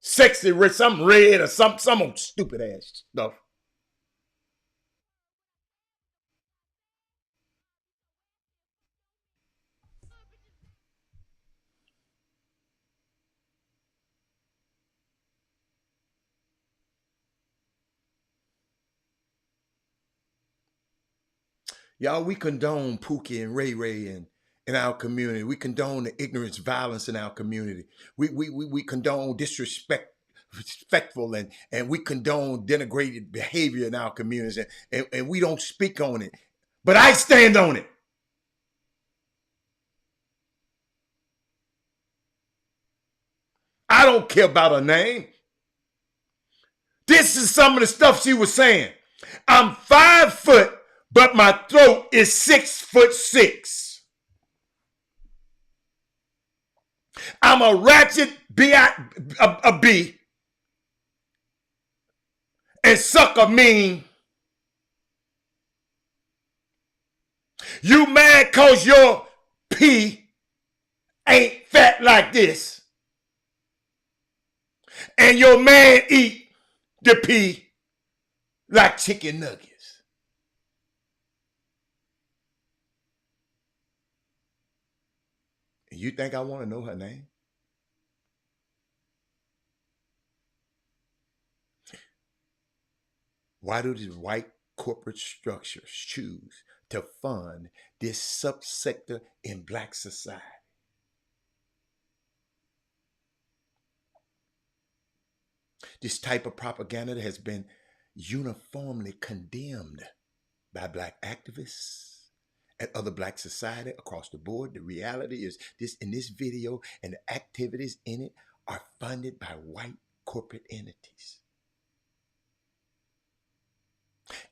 Sexy, something red or some stupid ass stuff. Y'all, we condone Pookie and Ray Ray in our community. We condone the ignorance, violence in our community. We condone disrespectful and we condone denigrated behavior in our communities, and we don't speak on it. But I stand on it. I don't care about her name. This is some of the stuff she was saying. I'm 5 foot, but my throat is 6'6". I'm a ratchet B, and sucker mean. You mad cause your P ain't fat like this, and your man eat the P like chicken nuggets. And you think I want to know her name? Why do these white corporate structures choose to fund this subsector in black society? This type of propaganda has been uniformly condemned by black activists and other black society across the board. The reality is this: in this video and the activities in it are funded by white corporate entities.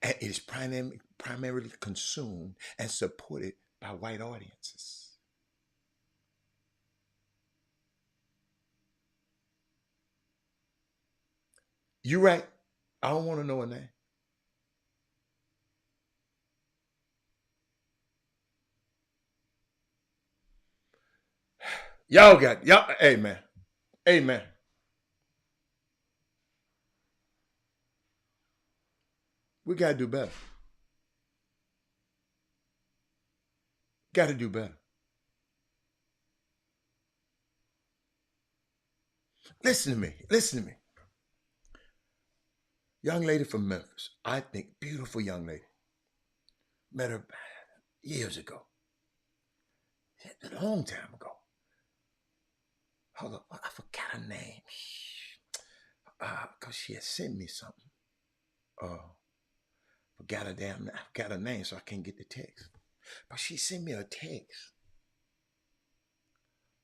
And it is primarily consumed and supported by white audiences. You're right. I don't want to know her name. Y'all, hey man. We got to do better. Got to do better. Listen to me. Young lady from Memphis. I think beautiful young lady. Met her years ago. A long time ago. Hold up, I forgot her name. Because she had sent me something. Forgot her name, so I can't get the text. But she sent me a text.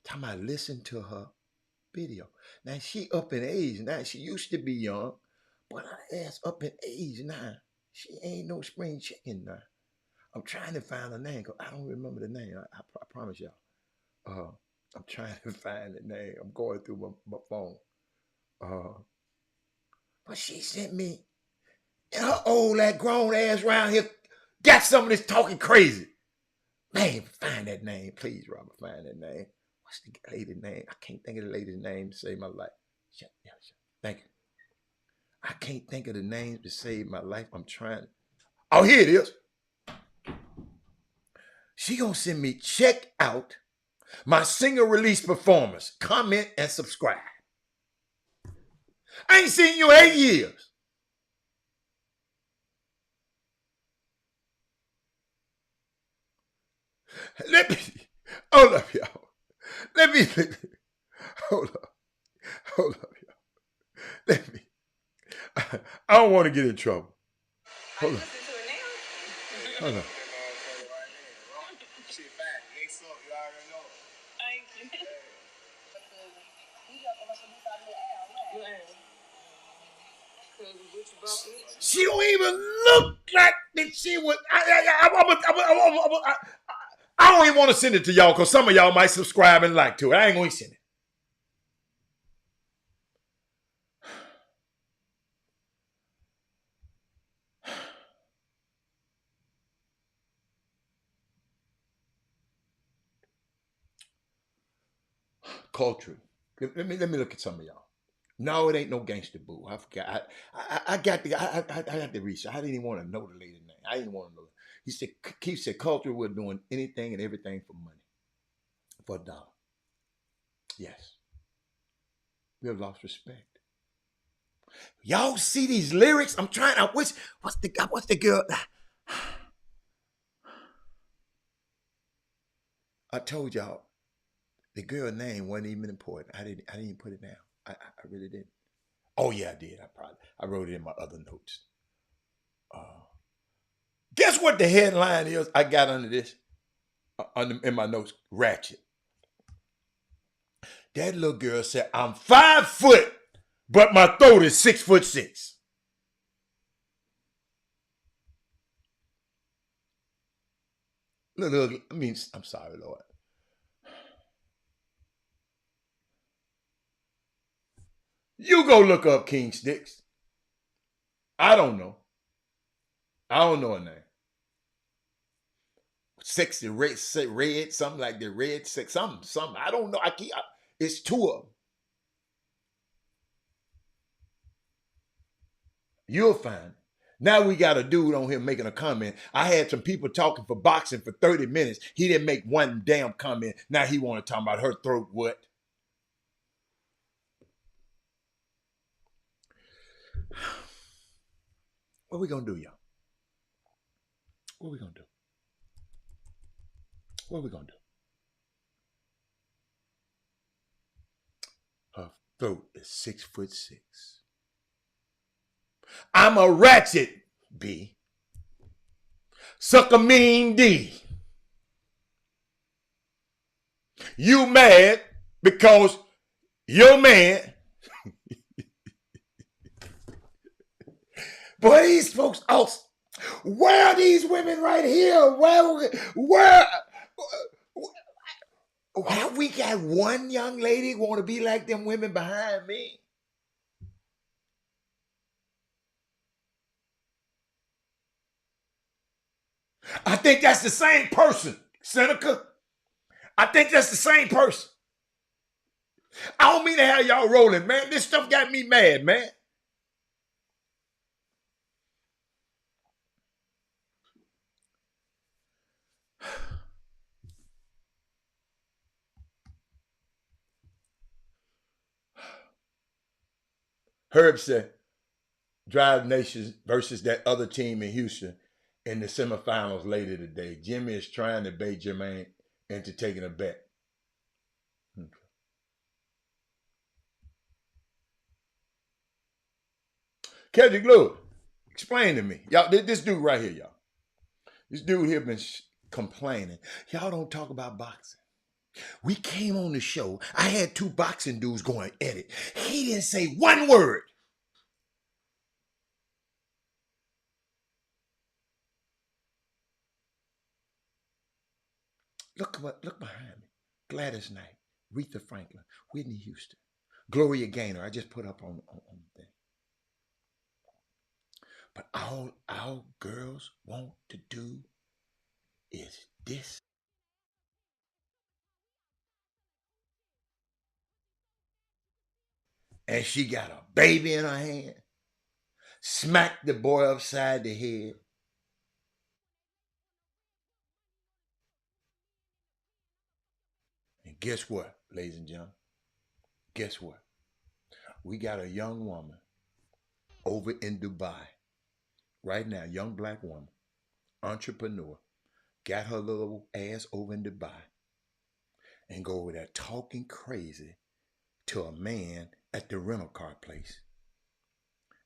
Time I listened to her video. Now she up in age now. She used to be young, but her ass up in age now. She ain't no spring chicken now. I'm trying to find her name because I don't remember the name. I promise y'all. I'm trying to find the name. I'm going through my phone. But she sent me, and her old, that grown ass around here got some of this talking crazy. Man, find that name. Please, Robert, find that name. What's the lady's name? I can't think of the lady's name to save my life. Shut. Thank you. I can't think of the names to save my life. I'm trying. Oh, here it is. She gonna send me check out my single release performance. Comment and subscribe. I ain't seen you in 8 years. Let me hold up, y'all. Let me hold up. Hold up, y'all. Let me. I don't want to get in trouble. Hold up. Hold up. She don't even look like that she would. I don't even want to send it to y'all because some of y'all might subscribe and like to it. I ain't going to send it. Culture. Let me look at some of y'all. No, it ain't no gangster boo. I forgot. I got the research. I didn't even want to know the lady's name. I didn't want to know. He said, Keith said, culture was doing anything and everything for money, for a dollar. Yes, we have lost respect. Y'all see these lyrics? I'm trying. What's the girl? I told y'all the girl name wasn't even important. I didn't even put it down. I really didn't. Oh yeah, I did. I wrote it in my other notes. Guess what the headline is? I got under this in my notes. Ratchet. That little girl said, "I'm 5 foot, but my throat is 6'6". Look, I mean, I'm sorry, Lord. You go look up King Sticks. I don't know. I don't know her name. Sexy red, something like the red sex, something. I don't know. It's 2 of them. You'll find. Now we got a dude on here making a comment. I had some people talking for boxing for 30 minutes. He didn't make one damn comment. Now he want to talk about her throat what? What we gonna do, y'all? What we gonna do? What we gonna do? Her throat is 6'6". I'm a ratchet, B. Suck a mean D. You mad because your man. Boy, these folks also. Where are these women right here? Where have we got one young lady want to be like them women behind me? I think that's the same person, Seneca. I think that's the same person. I don't mean to have y'all rolling, man. This stuff got me mad, man. Herb said, Drive Nation versus that other team in Houston in the semifinals later today. Jimmy is trying to bait Jermaine into taking a bet. Okay. Kendrick Lewis, explain to me. Y'all, this dude right here, y'all. This dude here been complaining. Y'all don't talk about boxing. We came on the show. I had 2 boxing dudes going at it. He didn't say one word. Look behind me. Gladys Knight, Aretha Franklin, Whitney Houston, Gloria Gaynor. I just put up on the thing. But all our girls want to do is this. And she got a baby in her hand. smacked the boy upside the head. And guess what, ladies and gentlemen? Guess what? We got a young woman over in Dubai right now, young black woman, entrepreneur, got her little ass over in Dubai and go over there talking crazy to a man at the rental car place.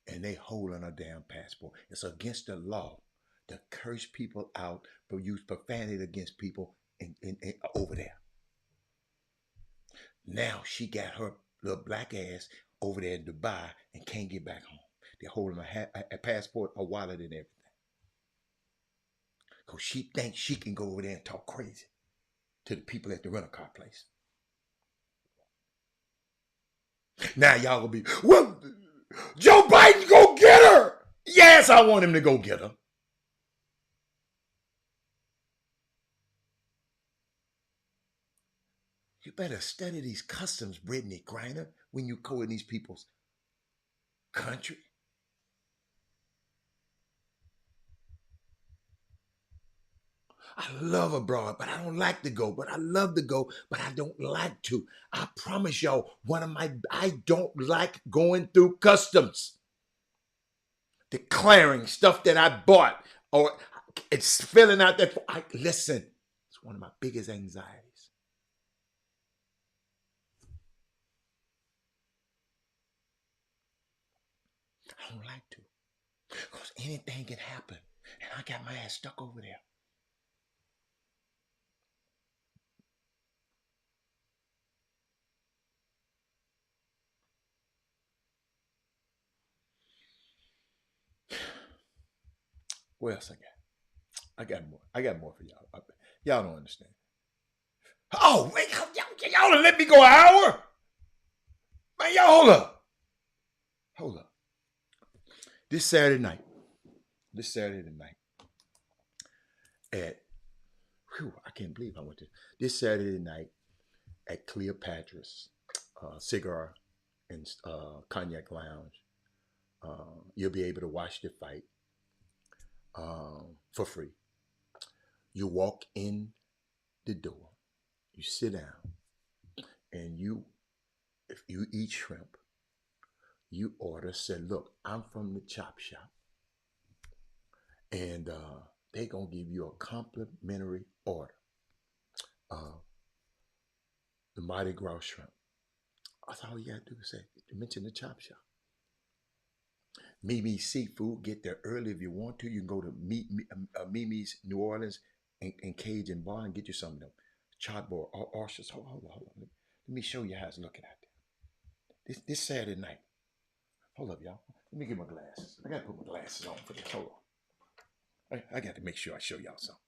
And they holding her damn passport. It's against the law to curse people out, to use profanity against people over there. Now she got her little black ass over there in Dubai and can't get back home. They're holding a passport, a wallet, and everything. Because she thinks she can go over there and talk crazy to the people at the rental car place. Now y'all gonna be, well, Joe Biden go get her. Yes, I want him to go get her. You better study these customs, Brittany Griner, when you go in these people's country. I love abroad, but I don't like to go. But I love to go, but I don't like to. I promise y'all, I don't like going through customs. Declaring stuff that I bought, or it's filling out that. Listen, it's one of my biggest anxieties. I don't like to, because anything can happen, and I got my ass stuck over there. What else I got? I got more for y'all. Y'all don't understand. Oh, wait, y'all done let me go an hour? Man, y'all hold up. Hold up. This Saturday night at, I can't believe I went to this Saturday night at Cleopatra's Cigar and Cognac Lounge. You'll be able to watch the fight for free. You walk in the door, you sit down, and if you eat shrimp, you order, say, look, I'm from the Chop Shop. And they're going to give you a complimentary order of the Mardi Gras shrimp. That's all you got to do is say, you mention the Chop Shop. Mimi's Seafood, get there early if you want to. You can go to Mimi's New Orleans and Cajun Bar and get you some of them chalkboard or oysters. Hold on. Let me show you how it's looking out there. This Saturday night. Hold up, y'all. Let me get my glasses. I got to put my glasses on for this. Hold on. I got to make sure I show y'all something.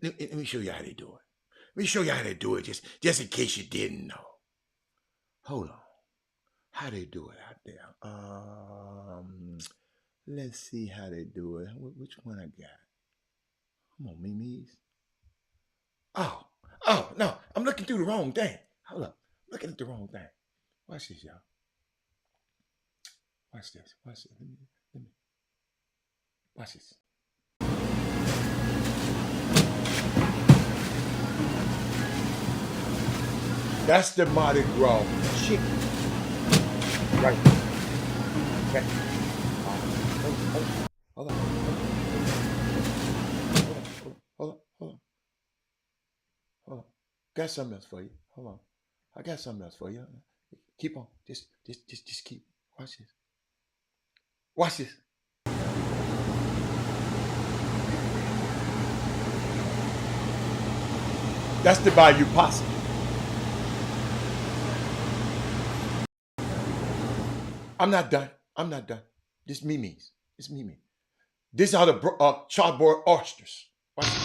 Let me show you how they do it. Let me show you how they do it, just in case you didn't know. Hold on. How they do it out there? Let's see how they do it. Which one I got? Come on, Mimi's. Oh, no. I'm looking through the wrong thing. Hold up. I'm looking at the wrong thing. Watch this, y'all. Watch this. Let me. Watch this. That's the Mardi Gras chicken. Right. Okay. Hold on. Got something else for you. Hold on. I got something else for you. Keep on. Just keep. Watch this. Watch this. That's the Bayou Possum. I'm not done. This Mimi's. It's Mimi. These are the chalkboard oysters. Watch this.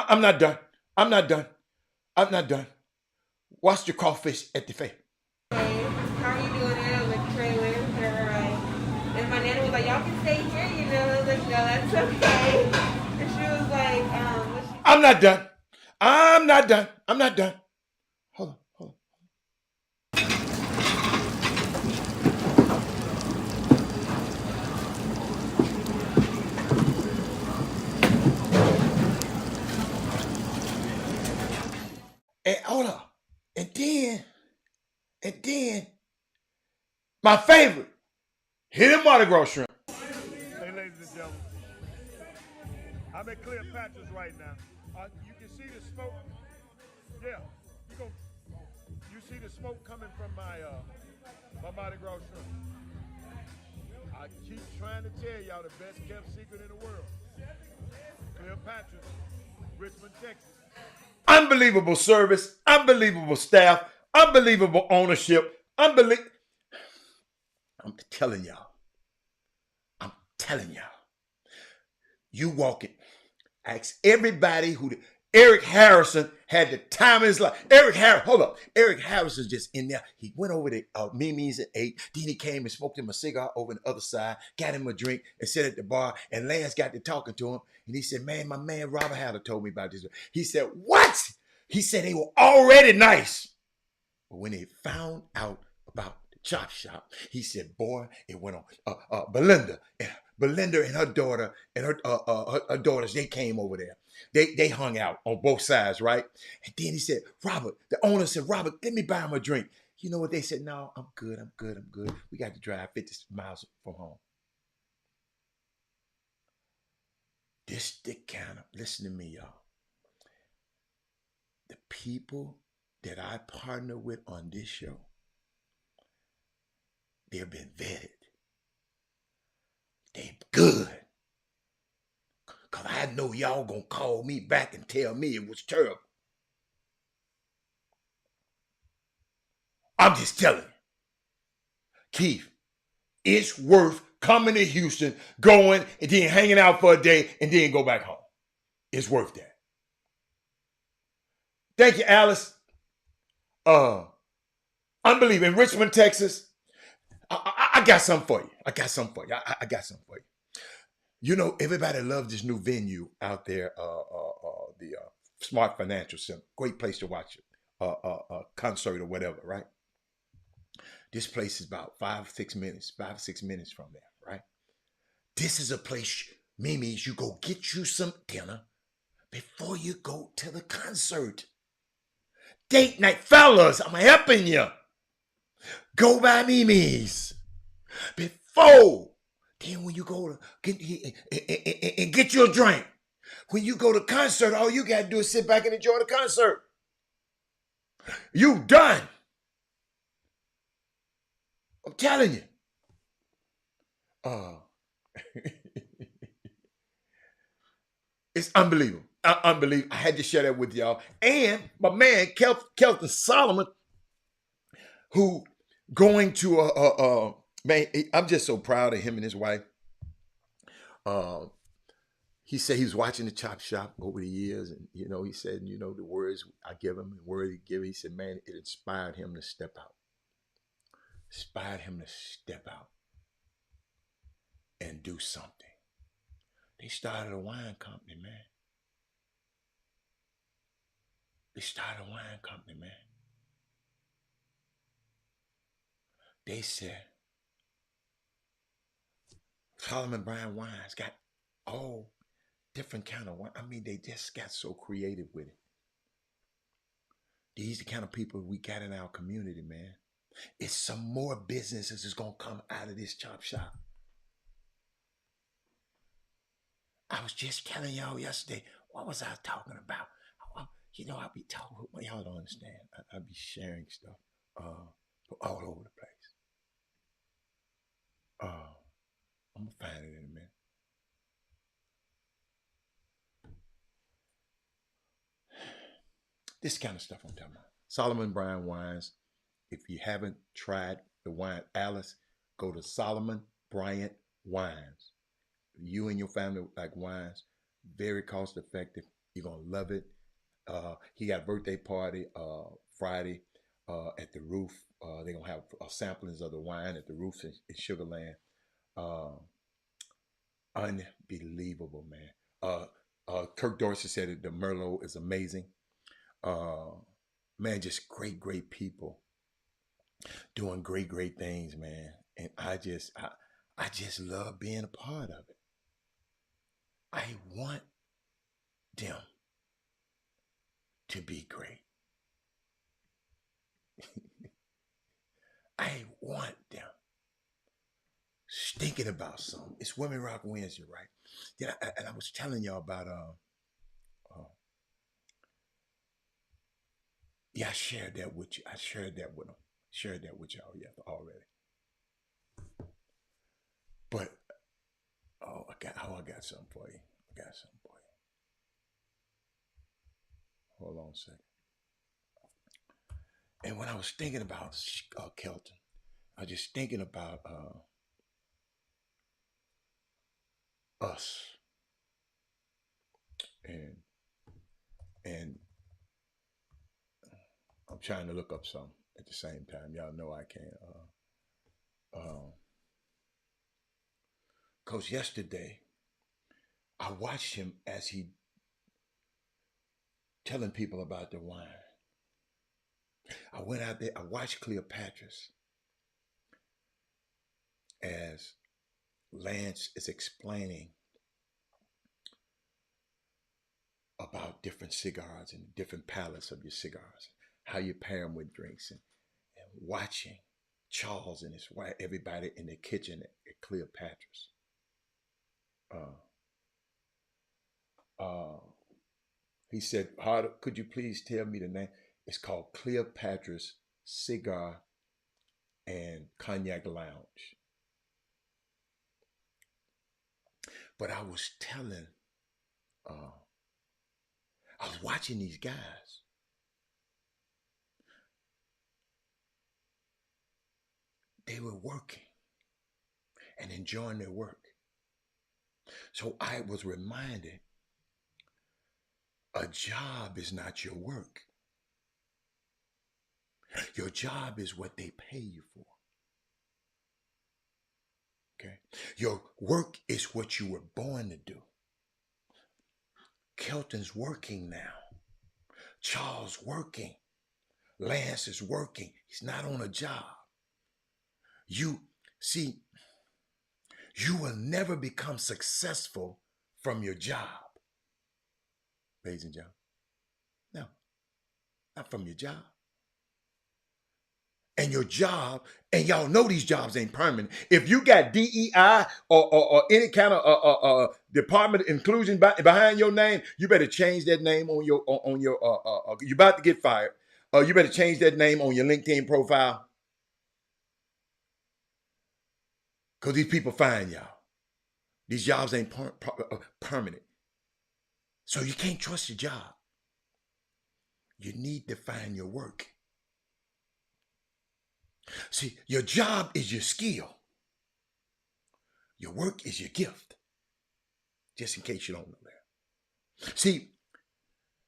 I'm not done. Watch the crawfish at the fair. How are you doing now with the trailer? And my nana was like, y'all can stay here. And she was like, I'm not done. I'm not done. I'm not done. Hold on. Hold on. And hold on. And then, my favorite, hidden Mardi Gras shrimp. Hey, ladies and gentlemen, I'm at Cleopatra's right now. You can see the smoke. Yeah, you see the smoke coming from my Mardi Gras shrimp. I keep trying to tell y'all the best kept secret in the world. Cleopatra's, Richmond, Texas. Unbelievable service, unbelievable staff, unbelievable ownership, I'm telling y'all. You walk it. Ask everybody who Eric Harrison had the time of his life. Hold up. Eric Harrison's just in there. He went over to Mimi's at 8. Then he came and smoked him a cigar over on the other side, got him a drink, and sat at the bar. And Lance got to talking to him. And he said, man, my man Robert Haller told me about this. He said, what? He said they were already nice. But when they found out about the Chop Shop, he said, boy, it went on. Belinda and her daughter and her daughters, they came over there. They hung out on both sides, right? And then he said, Robert, the owner said, Robert, let me buy him a drink. You know what they said? No, I'm good. We got to drive 50 miles from home. This the kind of, listen to me, y'all. The people that I partner with on this show, they've been vetted. They good. Because I know y'all going to call me back and tell me it was terrible. I'm just telling you. Keith, it's worth coming to Houston, going, and then hanging out for a day, and then go back home. It's worth that. Thank you, Alice. Unbelievable. In Richmond, Texas, I got something for you. I got something for you. You know, everybody loves this new venue out there, the Smart Financial Center. Great place to watch a concert or whatever, right? This place is about 5-6 minutes from there, right? This is a place, Mimi's, you go get you some dinner before you go to the concert. Date night, fellas, I'm helping you. Go by Mimi's before. Then when you go to get you a drink, when you go to concert, all you got to do is sit back and enjoy the concert. You done. I'm telling you. It's unbelievable. Unbelievable. I had to share that with y'all. And my man, Kelton Solomon, who going to man, I'm just so proud of him and his wife. He said he was watching the Chop Shop over the years, and he said, the words I give him, the word he give. He said, man, it inspired him to step out. And do something. They started a wine company, man. They said, Solomon Brown Wines got all different kind of wine. I mean, they just got so creative with it. These are the kind of people we got in our community, man. It's some more businesses that's going to come out of this Chop Shop. I was just telling y'all yesterday, what was I talking about? I'll be talking, y'all don't understand. I'll be sharing stuff all over the place. I'm going to find it in a minute. This kind of stuff I'm talking about. Solomon Brown Wines. If you haven't tried the wine, Alice, go to Solomon Bryant Wines. You and your family like wines, very cost effective. You're going to love it. He got a birthday party Friday at the Roof. They're going to have samplings of the wine at the Roof in Sugar Land. Unbelievable, man. Kirk Dorsey said that the Merlot is amazing. Uh, man, just great people doing great things, man. And I just love being a part of it. I want them to be great. I want them thinking about something. It's Women Rock Wednesday, right? Yeah, and I was telling y'all about yeah, I shared that with you. I shared that with them. Shared that with y'all, yeah, already. But I got something for you. I got something for you. Hold on a second. And when I was thinking about Kelton, I was just thinking about us and I'm trying to look up something at the same time. Y'all know I can't. Cause yesterday I watched him as he telling people about the wine. I went out there. I watched Cleopatra's as Lance is explaining about different cigars and different palettes of your cigars, how you pair them with drinks, and watching Charles and his wife, everybody in the kitchen at Cleopatra's. He said, could you please tell me the name? It's called Cleopatra's Cigar and Cognac Lounge. But I was watching these guys. They were working and enjoying their work. So I was reminded, a job is not your work. Your job is what they pay you for. Okay? Your work is what you were born to do. Kelton's working now. Charles working. Lance is working. He's not on a job. You see, you will never become successful from your job. Ladies and gentlemen. No, not from your job. And your job, and y'all know these jobs ain't permanent. If you got DEI or any kind of department inclusion behind your name, you better change that name on your you're about to get fired. You better change that name on your LinkedIn profile. Because these people find y'all. These jobs ain't permanent. So you can't trust your job. You need to find your work. See, your job is your skill. Your work is your gift. Just in case you don't know that. See,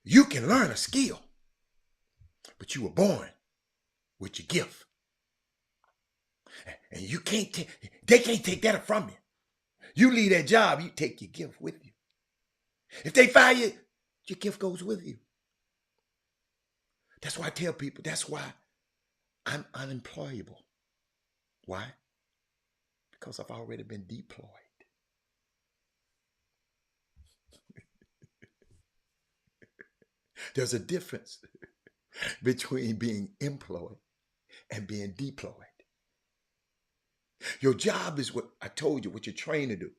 you can learn a skill, but you were born with your gift. And you can't they can't take that from you. You leave that job, you take your gift with you. If they fire you, your gift goes with you. That's why I tell people, that's why I'm unemployable. Why? Because I've already been deployed. There's a difference between being employed and being deployed. Your job is what I told you, what you're trained to do.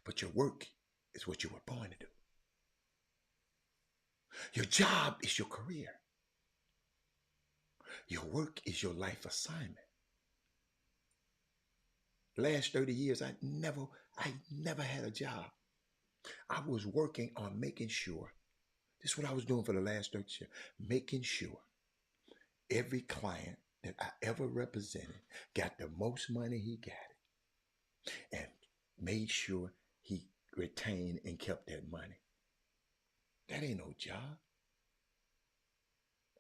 But your work is what you were born to do. Your job is your career. Your work is your life assignment. The last 30 years, I never had a job. I was working on making sure, this is what I was doing for the last 30 years, making sure every client that I ever represented got the most money he got and made sure he retained and kept that money. That ain't no job.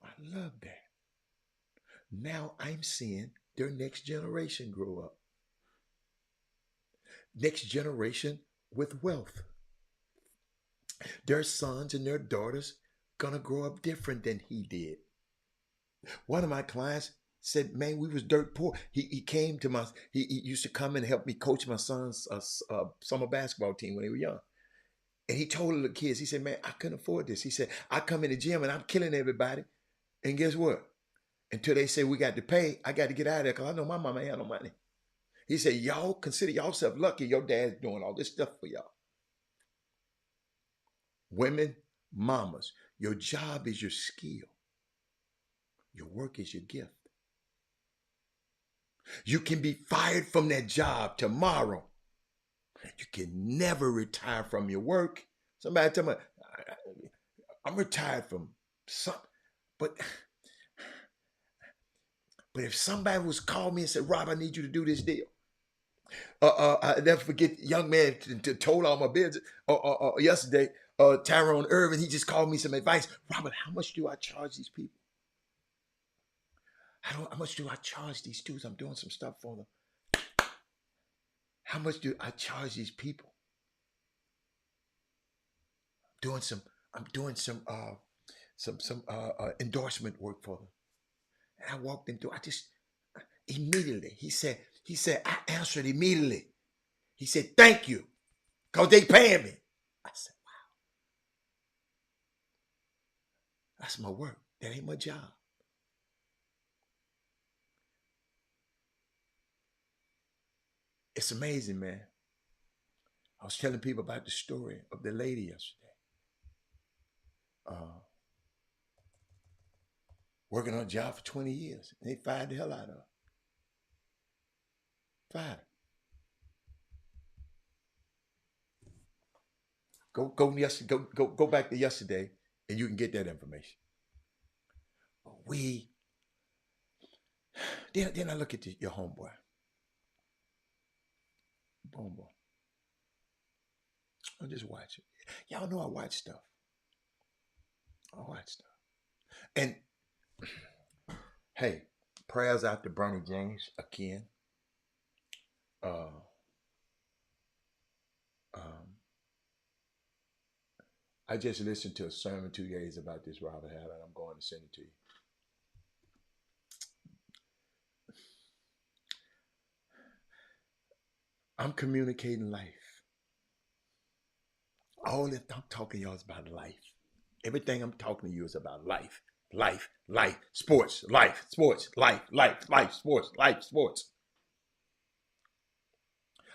I love that. Now I'm seeing their next generation grow up. next generation with wealth. Their sons and their daughters gonna grow up different than he did. One of my clients said, "Man, we was dirt poor." He came to he used to come and help me coach my son's summer basketball team when they were young. And he told the kids, he said, "Man, I couldn't afford this." He said, "I come in the gym and I'm killing everybody, and guess what? Until they say we got to pay, I got to get out of there because I know my mama ain't had no money." He said, "Y'all consider yourself lucky your dad's doing all this stuff for y'all." Women, mamas, your job is your skill. Your work is your gift. You can be fired from that job tomorrow. You can never retire from your work. Somebody tell me, I'm retired from something, but if somebody was called me and said, "Rob, I need you to do this deal," I never forget, young man told all my business yesterday. Tyrone Irvin, he just called me some advice. "Robert, how much do I charge these people? How much do I charge these dudes? I'm doing some stuff for them. How much do I charge these people? I'm doing some endorsement work for them." And I walked into, I just immediately, he said, I answered immediately. He said, "Thank you, because they paying me." I said, "Wow, that's my work. That ain't my job." It's amazing, man. I was telling people about the story of the lady yesterday. Working on a job for 20 years. And they fired the hell out of her. Fired. Go back to yesterday and you can get that information. Then I look at your homeboy. Homeboy. I just watch it. Y'all know I watch stuff. And hey, prayers out to Bernie James again. I just listened to a sermon 2 days about this Robert Howard. I'm going to send it to you. I'm communicating life. All that I'm talking to y'all is about life. Everything I'm talking to you is about life. Life, sports, life, sports, life, sports, life, sports.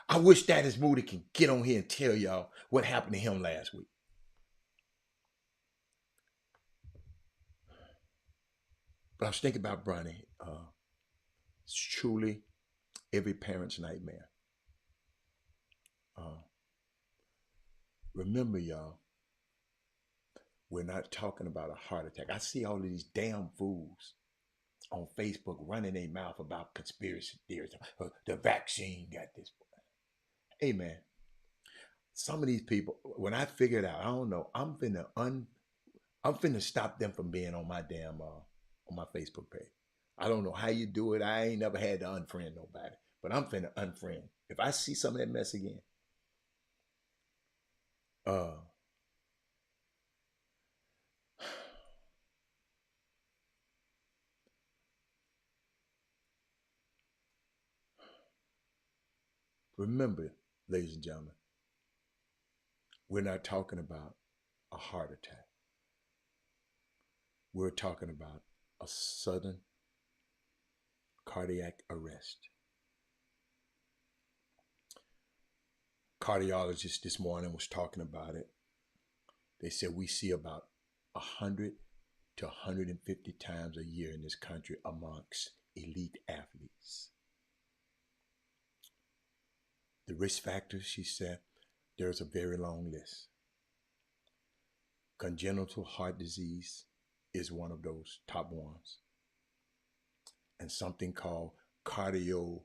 I wish Status Moody can get on here and tell y'all what happened to him last week. But I was thinking about Bronny. It's truly every parent's nightmare. Remember, y'all, we're not talking about a heart attack. I see all of these damn fools on Facebook running their mouth about conspiracy theories. The vaccine got this. Hey, man, some of these people, when I figure it out, I don't know, I'm finna stop them from being on my damn on my Facebook page. I don't know how you do it. I ain't never had to unfriend nobody, but I'm finna unfriend. If I see some of that mess again, remember, ladies and gentlemen, we're not talking about a heart attack. We're talking about a sudden cardiac arrest. Cardiologist this morning was talking about it. They said we see about 100 to 150 times a year in this country amongst elite athletes. The risk factors, she said, there's a very long list. Congenital heart disease is one of those top ones. And something called cardiomyopathy.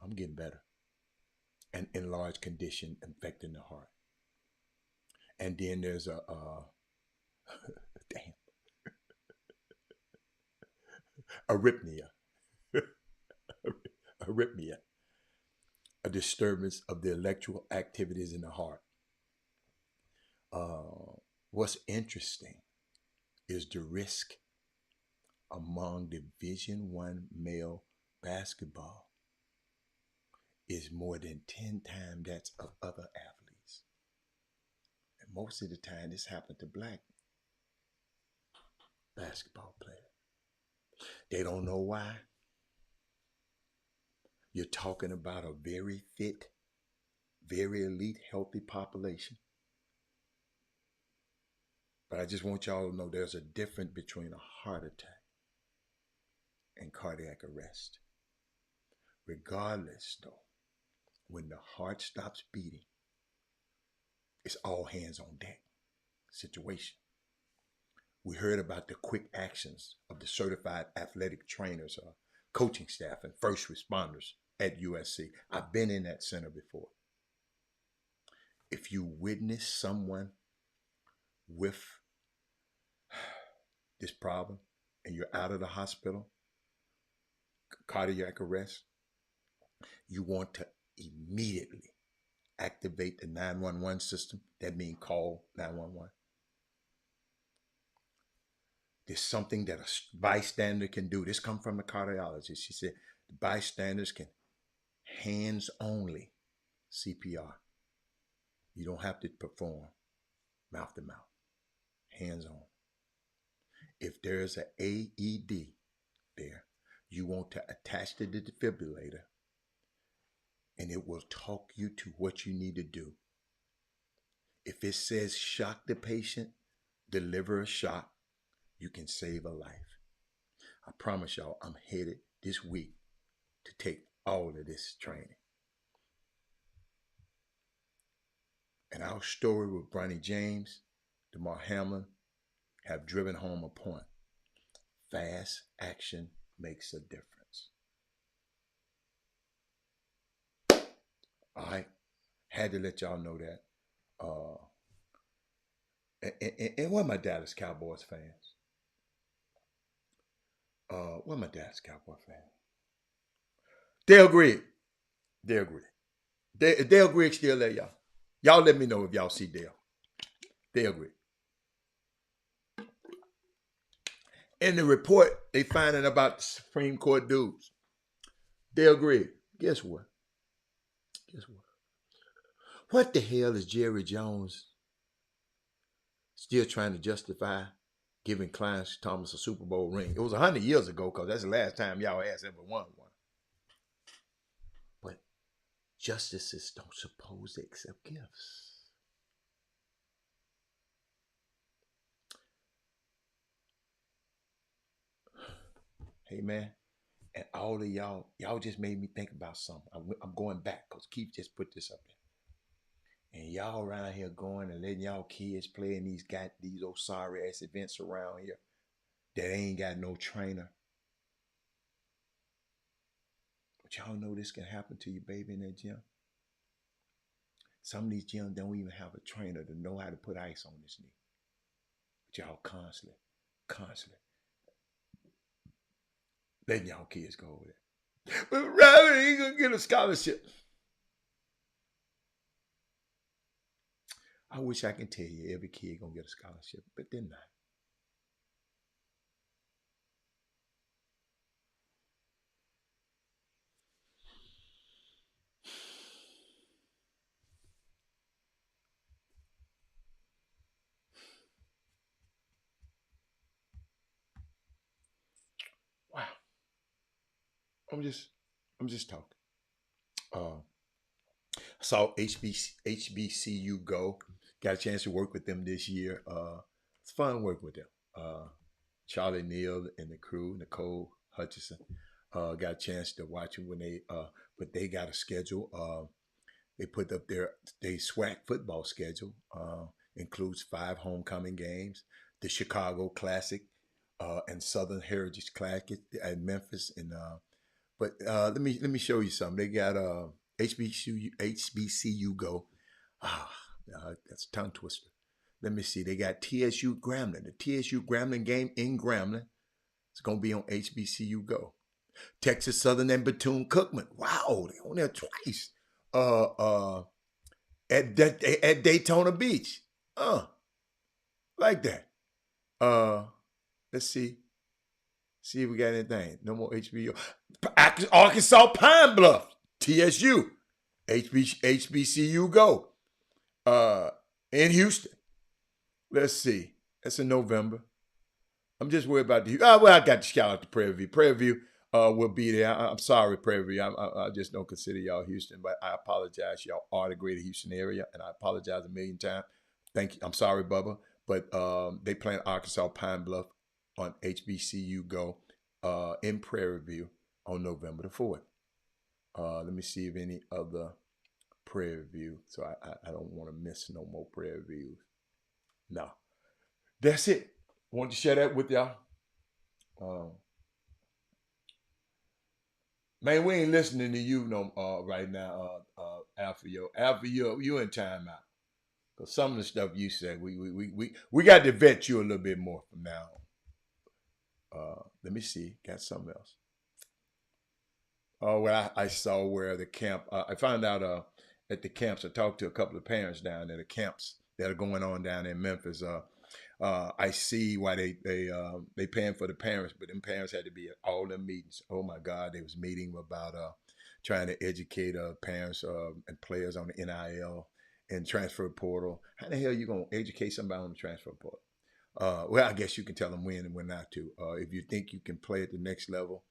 I'm getting better. An enlarged condition affecting the heart. And then there's arrhythmia. arrhythmia, a disturbance of the electrical activities in the heart. What's interesting is the risk among Division One male basketball is more than 10 times that of other athletes. And most of the time, this happened to black basketball players. They don't know why. You're talking about a very fit, very elite, healthy population. But I just want y'all to know there's a difference between a heart attack and cardiac arrest. Regardless, though, when the heart stops beating, it's all hands on deck situation. We heard about the quick actions of the certified athletic trainers, coaching staff, and first responders at USC. I've been in that center before. If you witness someone with this problem and you're out of the hospital, cardiac arrest, you want to immediately activate the 911 system. That means call 911. There's something that a bystander can do. This comes from a cardiologist. She said the bystanders can hands only CPR. You don't have to perform mouth to mouth. Hands on. If there's an AED there, you want to attach to the defibrillator and it will talk you to what you need to do. If it says shock the patient, deliver a shock, you can save a life. I promise y'all, I'm headed this week to take all of this training. And our story with Bronny James, DeMar Hamlin, have driven home a point. Fast action makes a difference. All right. Had to let y'all know that. And where my Dallas Cowboys fans? Where my Dallas Cowboy fans? Dale Grigg. Dale Grigg. Dale Grigg still there, y'all. Y'all let me know if y'all see Dale. Dale Grigg. In the report, they finding about the Supreme Court dudes. Dale Grigg. Guess what? What the hell is Jerry Jones still trying to justify giving Clarence Thomas a Super Bowl ring? It was 100 years ago because that's the last time y'all ass ever won one. But justices don't suppose to accept gifts. Hey, man, and all of y'all just made me think about something. I'm going back because Keith just put this up there. And y'all around here going and letting y'all kids play in these old sorry ass events around here that ain't got no trainer. But y'all know this can happen to your baby in that gym. Some of these gyms don't even have a trainer to know how to put ice on this knee. But y'all constantly letting y'all kids go over there. But Robert ain't gonna get a scholarship. I wish I can tell you every kid gonna get a scholarship, but they're not. Wow. I'm just talking. I saw HBCU go. Got a chance to work with them this year. It's fun working with them. Charlie Neal and the crew, Nicole Hutchison, got a chance to watch them when but they got a schedule. They put up their SWAC football schedule. Includes 5 homecoming games, the Chicago Classic, and Southern Heritage Classic at Memphis. And but let me show you something. They got HBCU go. That's a tongue twister. Let me see. They got TSU Grambling. The TSU Grambling game in Grambling. It's gonna be on HBCU Go. Texas Southern and Bethune-Cookman. Wow, they on there twice. At Daytona Beach. Like that. Let's see. See if we got anything. No more HBO. Arkansas Pine Bluff. TSU. HBCU go. In Houston. Let's see. That's in November. I'm just worried about the. Well, I got to shout out to Prairie View. Prairie View will be there. I'm sorry, Prairie View. I just don't consider y'all Houston, but I apologize. Y'all are the greater Houston area, and I apologize a million times. Thank you. I'm sorry, Bubba, but they playing Arkansas Pine Bluff on HBCU Go in Prairie View on November the 4th. Let me see if any other Prairie View. So I don't want to miss no more Prairie Views. No. That's it. I wanted to share that with y'all. Man, we ain't listening to you right now, Alpha. Alpha, you in timeout. Because some of the stuff you said, we got to vet you a little bit more from now on. Let me see. Got something else. Well, I saw where the camp, I found out at the camps, I talked to a couple of parents down there, the camps that are going on down in Memphis. I see why they paying for the parents, but them parents had to be at all them meetings. Oh my God, they was meeting about trying to educate parents and players on the NIL and transfer portal. How the hell you gonna educate somebody on the transfer portal? Well, I guess you can tell them when and when not to. If you think you can play at the next level,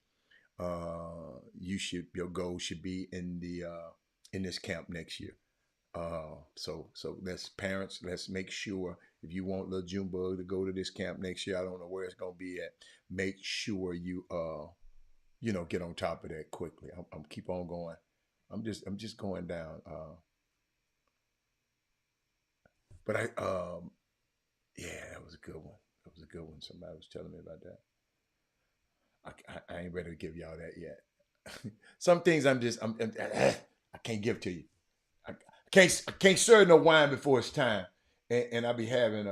your goal should be in this camp next year. So let's parents, let's make sure if you want little Junebug to go to this camp next year, I don't know where it's gonna be at. Make sure you get on top of that quickly. I'm keep on going. I'm just going down. But yeah, that was a good one. That was a good one. Somebody was telling me about that. I ain't ready to give y'all that yet. Some things I can't give to you. I can't serve no wine before it's time. And I be having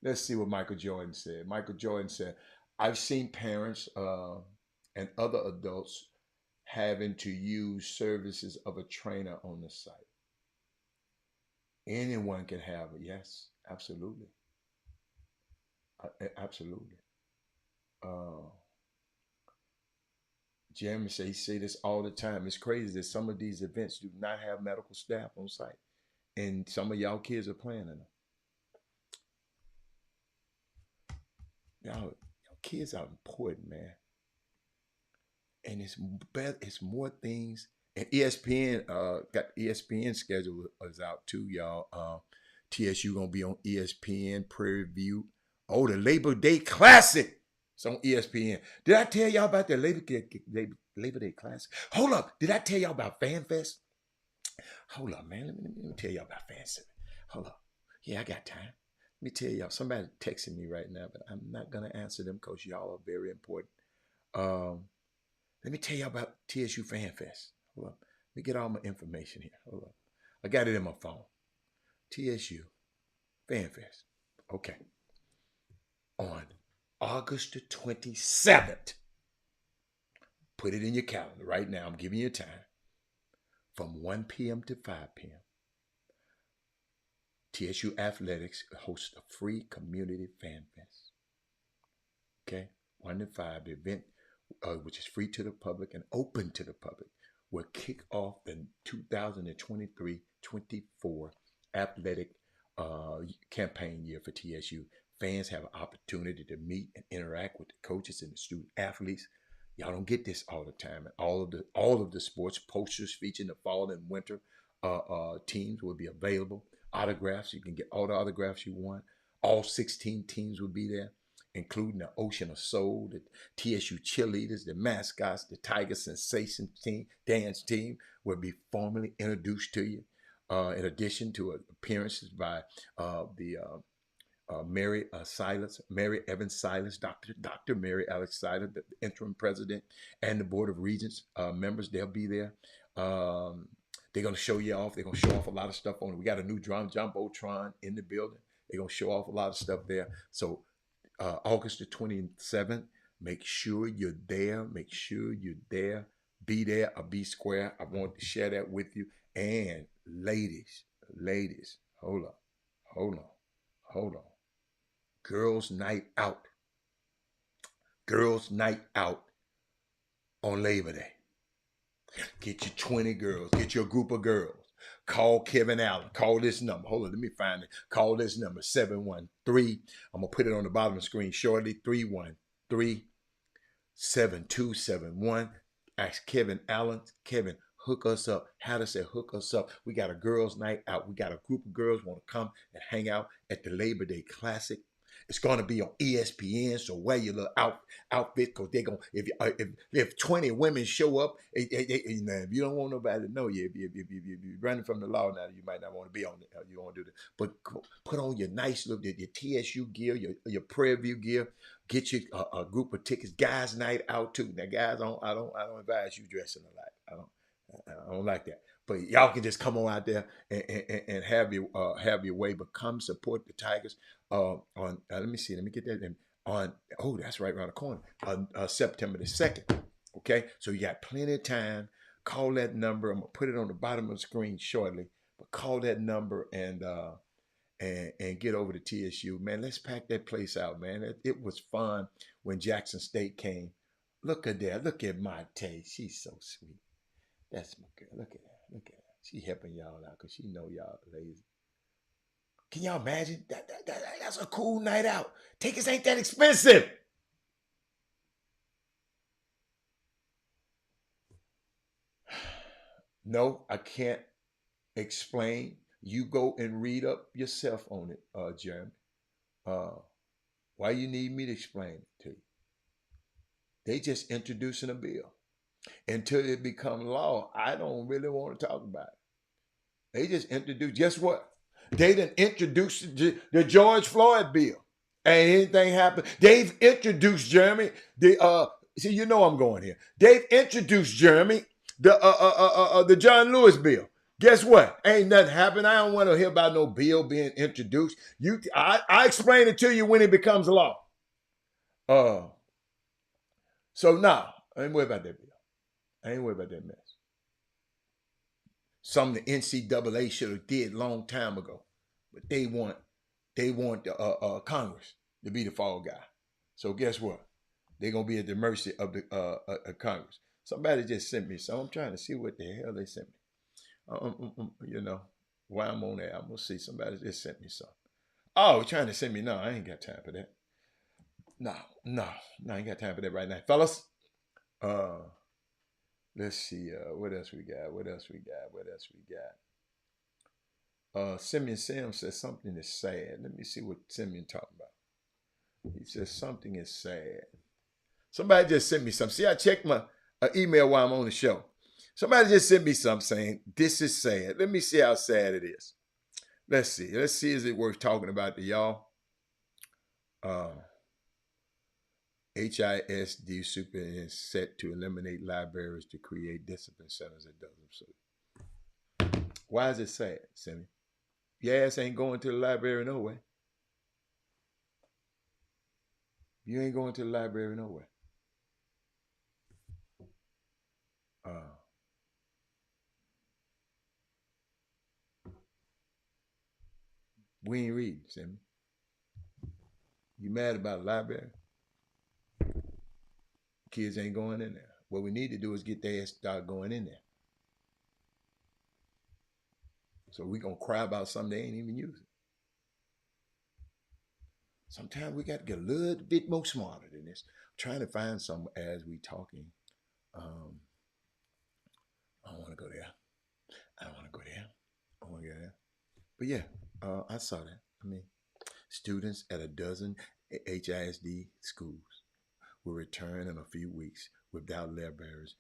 let's see what Michael Jordan said. Michael Jordan said, I've seen parents and other adults having to use services of a trainer on the site. Anyone can have it. Yes, absolutely. Absolutely. Jeremy say he say this all the time. It's crazy that some of these events do not have medical staff on site, and some of y'all kids are playing in them. Y'all kids are important, man. And it's more things. And ESPN got ESPN schedule is out too, y'all. TSU gonna be on ESPN Prairie View. Oh, the Labor Day Classic. It's on ESPN. Did I tell y'all about the Labor Day Classic? Hold up. Did I tell y'all about FanFest? Hold up, man. Let me tell y'all about FanFest. Hold up. Yeah, I got time. Let me tell y'all. Somebody texting me right now, but I'm not going to answer them because y'all are very important. Let me tell y'all about TSU FanFest. Hold up. Let me get all my information here. Hold up. I got it in my phone. TSU FanFest. Okay. On August the 27th. Put it in your calendar right now. I'm giving you time. From 1 p.m. to 5 p.m. TSU Athletics hosts a free community fan fest. Okay? 1 to 5. The event, which is free to the public and open to the public, will kick off the 2023-24 athletic campaign year for TSU. Fans have an opportunity to meet and interact with the coaches and the student athletes. Y'all don't get this all the time. And all of the sports posters featuring the fall and winter teams will be available. Autographs, you can get all the autographs you want. All 16 teams will be there, including the Ocean of Soul, the TSU cheerleaders, the mascots, the Tiger Sensation team, dance team will be formally introduced to you. In addition to appearances by Mary Evans Silas, Dr. Mary Alex Silas, the interim president, and the Board of Regents members. They'll be there. They're going to show you off. They're going to show off a lot of stuff on it. We got a new Jumbotron in the building. They're going to show off a lot of stuff there. So August the 27th, Make sure you're there. Make sure you're there. Be there or be square. I want to share that with you. And ladies, hold on. Girls' night out. Girls' night out on Labor Day. Get your 20 girls. Get your group of girls. Call Kevin Allen. Call this number. Hold on, let me find it. Call this number, 713. I'm going to put it on the bottom of the screen shortly. 313-7271. Ask Kevin Allen. Kevin, hook us up. How to say hook us up. We got a girls' night out. We got a group of girls want to come and hang out at the Labor Day Classic. It's going to be on ESPN, so wear your little outfit, because they're going to, if 20 women show up, if you don't want nobody to know you, if you're running from the law now, you might not want to be on it. You don't want to do that. But put on your nice look, your TSU gear, your Prairie View gear. Get you a group of tickets. Guys' night out too. Now, guys, I don't advise you dressing alike. I don't like that. But y'all can just come on out there and have your way. But come support the Tigers on. Let me see. Let me get that in. Oh, that's right around the corner. On September the 2nd. Okay, so you got plenty of time. Call that number. I'm gonna put it on the bottom of the screen shortly. But call that number and get over to TSU, man. Let's pack that place out, man. It was fun when Jackson State came. Look at that. Look at Monte. She's so sweet. That's my girl. Look at that. Look at that. She helping y'all out because she know y'all lazy. Can y'all imagine? That's a cool night out. Tickets ain't that expensive. No, I can't explain. You go and read up yourself on it, Jeremy. Why you need me to explain it to you? They just introducing a bill. Until it becomes law, I don't really want to talk about it. They just introduced, guess what? They done introduced the George Floyd bill. And anything happened. They've introduced, Jeremy, see, you know I'm going here. They've introduced, Jeremy, the John Lewis bill. Guess what? Ain't nothing happened. I don't want to hear about no bill being introduced. I explain it to you when it becomes law. So now, I ain't worried about that bill. I ain't worried about that mess. Something the NCAA should have did long time ago, but they want Congress to be the fall guy. So guess what? They're gonna be at the mercy of the Congress. Somebody just sent me some. I'm trying to see what the hell they sent me. You know, while I'm on there, I'm gonna see. Somebody just sent me some. Oh, trying to send me? No, I ain't got time for that. No, I ain't got time for that right now, fellas. Let's see, what else we got? Simeon Sam says something is sad. Let me see what Simeon talking about. He says something is sad. Somebody just sent me something. See, I checked my email while I'm on the show. Somebody just sent me something saying, this is sad. Let me see how sad it is. Let's see, is it worth talking about to y'all? HISD superintendent set to eliminate libraries to create discipline centers that doesn't suit. Why is it sad, Sammy? Your ass ain't going to the library no way. You ain't going to the library no way. We ain't reading, Sammy. You mad about the library? Kids ain't going in there. What we need to do is get their ass start going in there. So we gonna cry about something they ain't even using. Sometimes we got to get a little bit more smarter than this. I'm trying to find some as we talking. I don't want to go there. I want to go there. But yeah, I saw that. I mean, students at a dozen HISD schools will return in a few weeks without libraries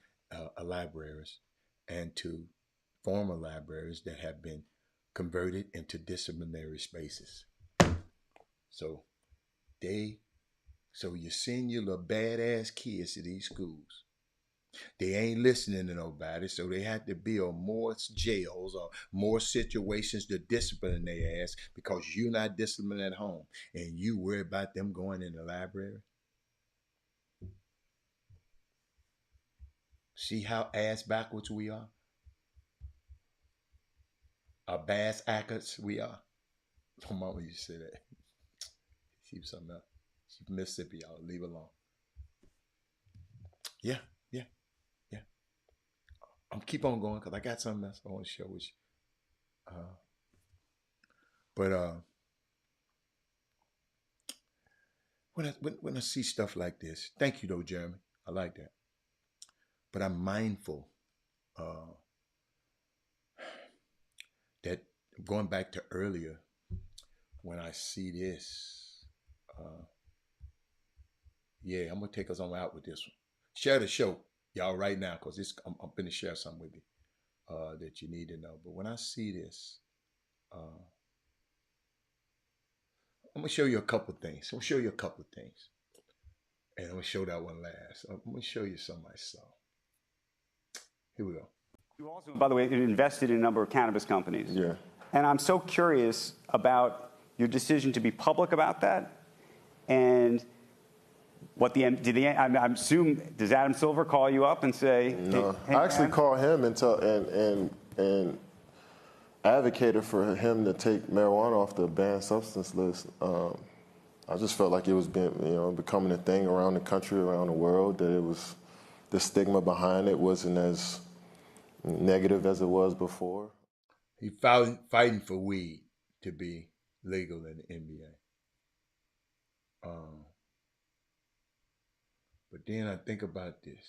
and to former libraries that have been converted into disciplinary spaces. So you send your little badass kids to these schools. They ain't listening to nobody, so they have to build more jails or more situations to discipline their ass because you're not disciplined at home and you worry about them going in the library. See how ass backwards we are? Our bass ackers we are. My mama used to say that. She was something else. She's from Mississippi, y'all. Leave her alone. Yeah, yeah, yeah. I'm keep on going because I got something else I want to share with you. But when I see stuff like this, thank you though, Jeremy. I like that. But I'm mindful that going back to earlier, when I see this, yeah, I'm gonna take us on out with this one. Share the show, y'all, right now, because I'm gonna share something with you that you need to know. But when I see this, I'm gonna show you a couple things. I'm gonna show you a couple of things, and I'm gonna show that one last. I'm gonna show you some I saw. Here we go. You also, by the way, invested in a number of cannabis companies. Yeah. And I'm so curious about your decision to be public about that, and what I assume, does Adam Silver call you up and say? No, hey, I actually called him and advocated for him to take marijuana off the banned substance list. I just felt like it was becoming a thing around the country, around the world. That it was the stigma behind it wasn't as negative as it was before. He fighting for weed to be legal in the NBA. But then I think about this.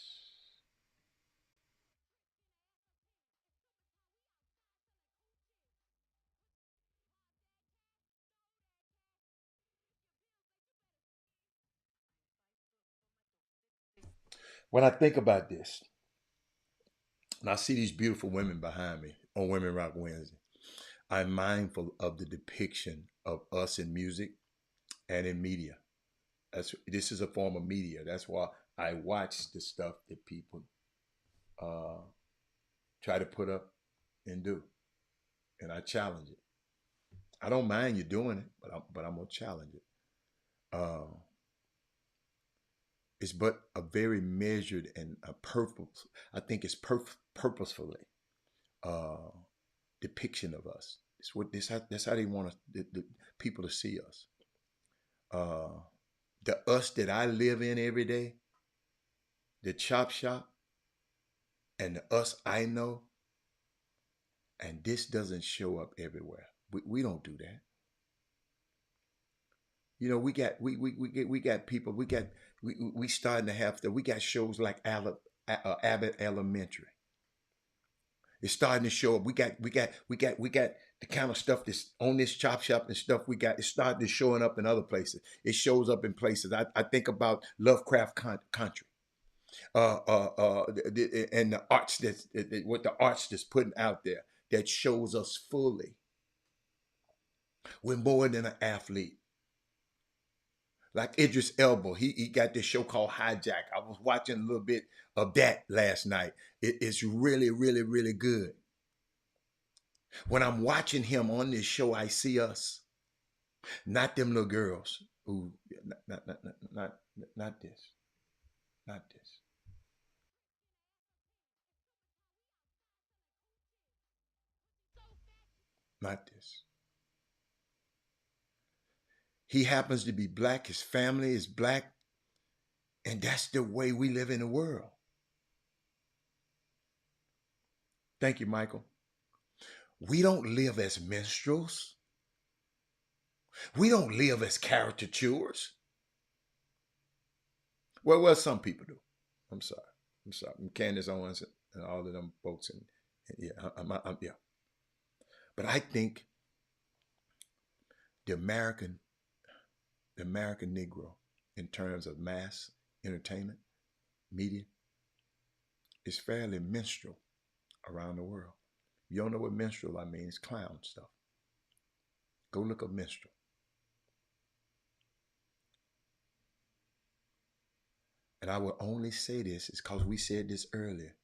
When I think about this, and I see these beautiful women behind me on Women Rock Wednesday, I'm mindful of the depiction of us in music and in media. This is a form of media. That's why I watch the stuff that people try to put up and do, and I challenge it. I don't mind you doing it, but I'm gonna challenge it. It's but a very measured and a purpose. I think it's purposefully depiction of us. That's how they want the people to see us. The us that I live in every day, the Chop Shop, and the us I know, and this doesn't show up everywhere. We don't do that. You know, we got people. We starting to have we got shows like Abbott Elementary. It's starting to show up. We got the kind of stuff that's on this Chop Shop and stuff we got. It's starting to showing up in other places. It shows up in places. I think about Lovecraft Country, and the arts what the arts that's putting out there that shows us fully. We're more than an athlete. Like Idris Elba, he got this show called Hijack. I was watching a little bit of that last night. It's really, really, really good. When I'm watching him on this show, I see us, not them little girls who, not this, not this. Not this. He happens to be black. His family is black. And that's the way we live in the world. Thank you, Michael. We don't live as minstrels. We don't live as caricatures. Well, some people do. I'm sorry. Candace Owens and all of them folks. And yeah, yeah. But I think the American Negro, in terms of mass entertainment, media, is fairly minstrel around the world. You don't know what minstrel I mean? It's clown stuff. Go look up minstrel. And I will only say this is because we said this earlier.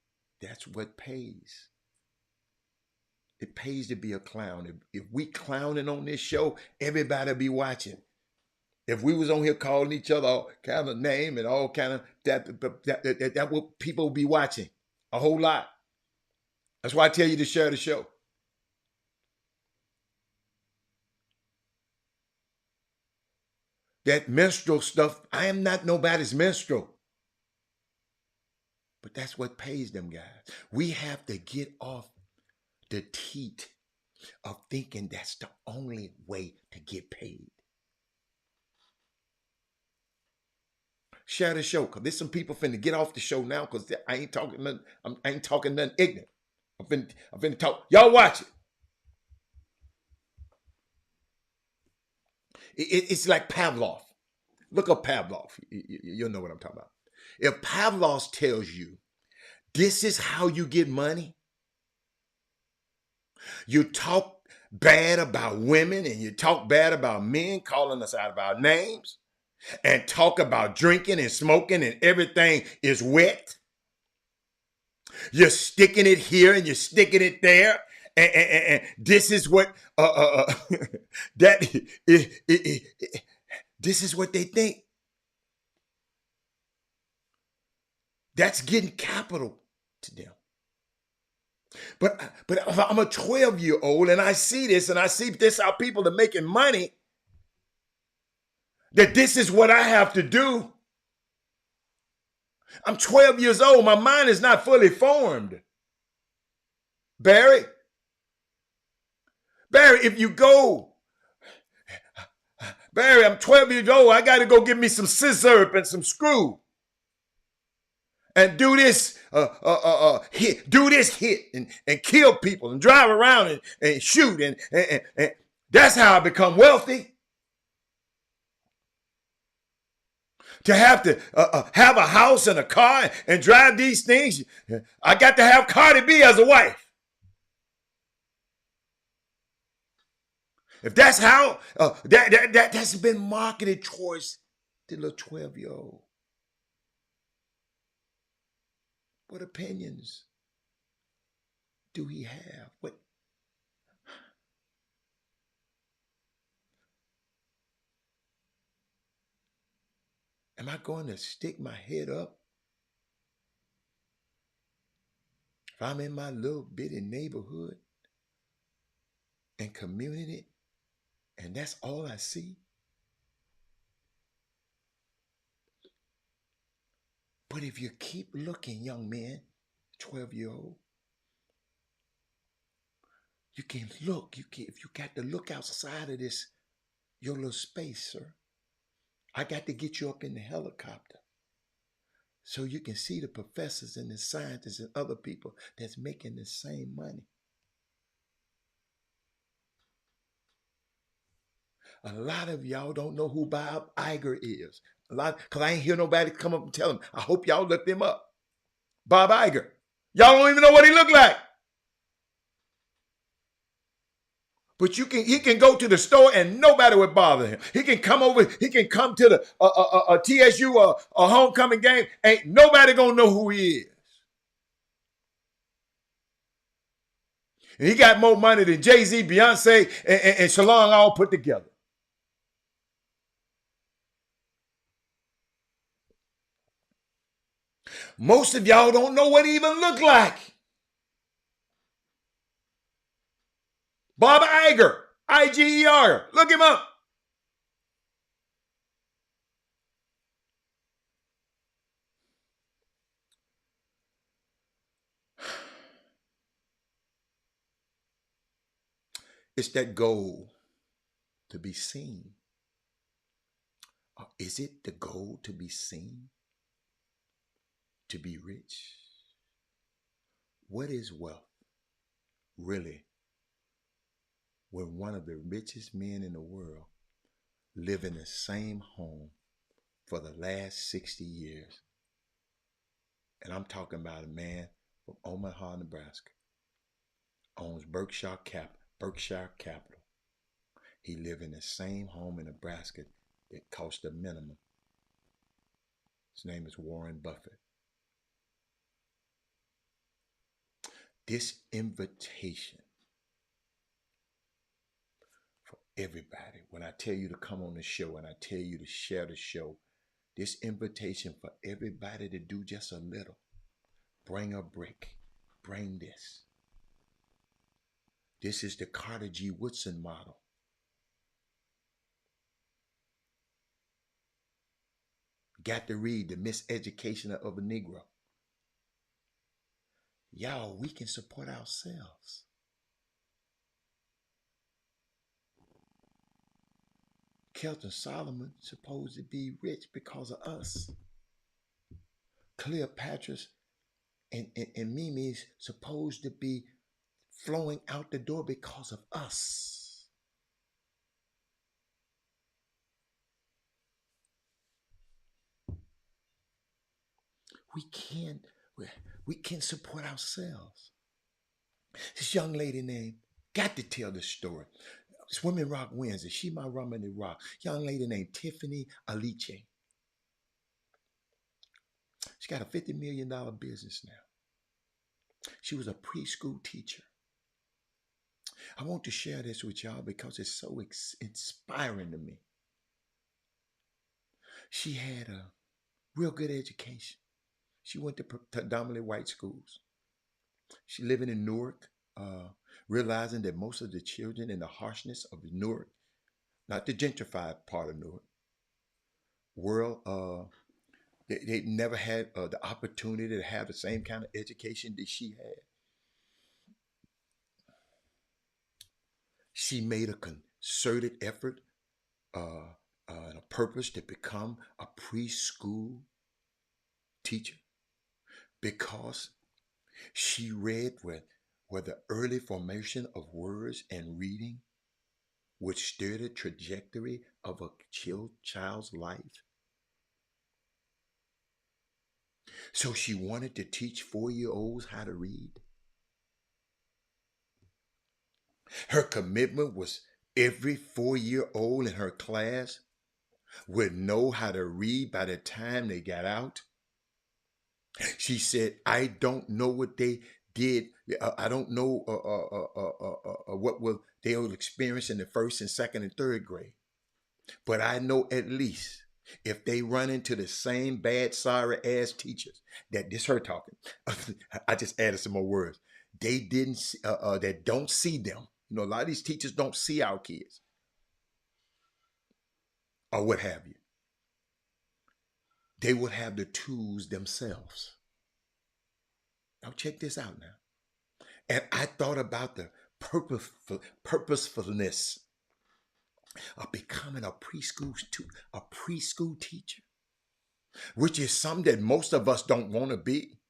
That's what pays. It pays to be a clown. If we clowning on this show, everybody be watching. If we was on here calling each other all kind of name and all kind of that what people be watching. A whole lot. That's why I tell you to share the show. That menstrual stuff, I am not nobody's minstrel. But that's what pays them guys. We have to get off the teat of thinking that's the only way to get paid. Share the show, because there's some people finna get off the show now because I ain't talking nothing, I ain't talking nothing ignorant. I'm finna talk. Y'all watch it. It's like Pavlov. Look up Pavlov. You'll know what I'm talking about. If Pavlov tells you this is how you get money, you talk bad about women and you talk bad about men, calling us out of our names, and talk about drinking and smoking and everything is wet. You're sticking it here and you're sticking it there. And this is what this is what they think. That's getting capital to them. But if I'm a 12-year-old and I see this and I see this how people are making money, that this is what I have to do. I'm 12 years old. My mind is not fully formed. Barry, if you go, Barry, I'm 12 years old. I got to go get me some scissor and some screw. And do this, hit and kill people and drive around and shoot. And that's how I become wealthy. To have have a house and a car and drive these things, I got to have Cardi B as a wife. If that's how, that's been marketed towards the little 12-year-old. What opinions do he have? What? Am I going to stick my head up? If I'm in my little bitty neighborhood and community, and that's all I see? But if you keep looking, young man, 12-year-old, you can look. If you got to look outside of this, your little space, sir. I got to get you up in the helicopter so you can see the professors and the scientists and other people that's making the same money. A lot of y'all don't know who Bob Iger is. Because I ain't hear nobody come up and tell them. I hope y'all looked him up. Bob Iger. Y'all don't even know what he looked like. But he can go to the store and nobody would bother him. He can come over, he can come to the TSU or a homecoming game. Ain't nobody gonna know who he is. And he got more money than Jay-Z, Beyonce, and Shalon all put together. Most of y'all don't know what he even looked like. Bob Iger, I-G-E-R. Look him up. It's that goal to be seen. Or is it the goal to be seen? To be rich? What is wealth? Really? When one of the richest men in the world live in the same home for the last 60 years. And I'm talking about a man from Omaha, Nebraska, owns Berkshire Capital. He live in the same home in Nebraska that cost a minimum. His name is Warren Buffett. This invitation for everybody, when I tell you to come on the show and I tell you to share the show, this invitation for everybody to do just a little. Bring a brick. Bring this. This is the Carter G. Woodson model. Got to read The Miseducation of a Negro. Y'all, we can support ourselves. Kelton Solomon supposed to be rich because of us. Cleopatra's and Mimi's supposed to be flowing out the door because of us. We can support ourselves. This young lady named, got to tell this story. It's Women Rock Wednesday. She my Romany Rock. Young lady named Tiffany Aliche. She got a $50 million business now. She was a preschool teacher. I want to share this with y'all because it's so inspiring to me. She had a real good education. She went to predominantly white schools. She living in Newark, realizing that most of the children in the harshness of Newark, not the gentrified part of Newark, they never had the opportunity to have the same kind of education that she had. She made a concerted effort and a purpose to become a preschool teacher because she read where the early formation of words and reading would steer the trajectory of a child's life. So she wanted to teach 4-year-olds how to read. Her commitment was every 4-year-old in her class would know how to read by the time they got out. She said, I don't know what they did. I don't know what they will experience in the first and second and third grade. But I know at least if they run into the same bad, sorry ass teachers, this her talking. I just added some more words. They didn't, that don't see them. You know, a lot of these teachers don't see our kids or what have you. They would have the tools themselves. Now check this out now. And I thought about the purposefulness of becoming a preschool teacher, which is something that most of us don't want to be.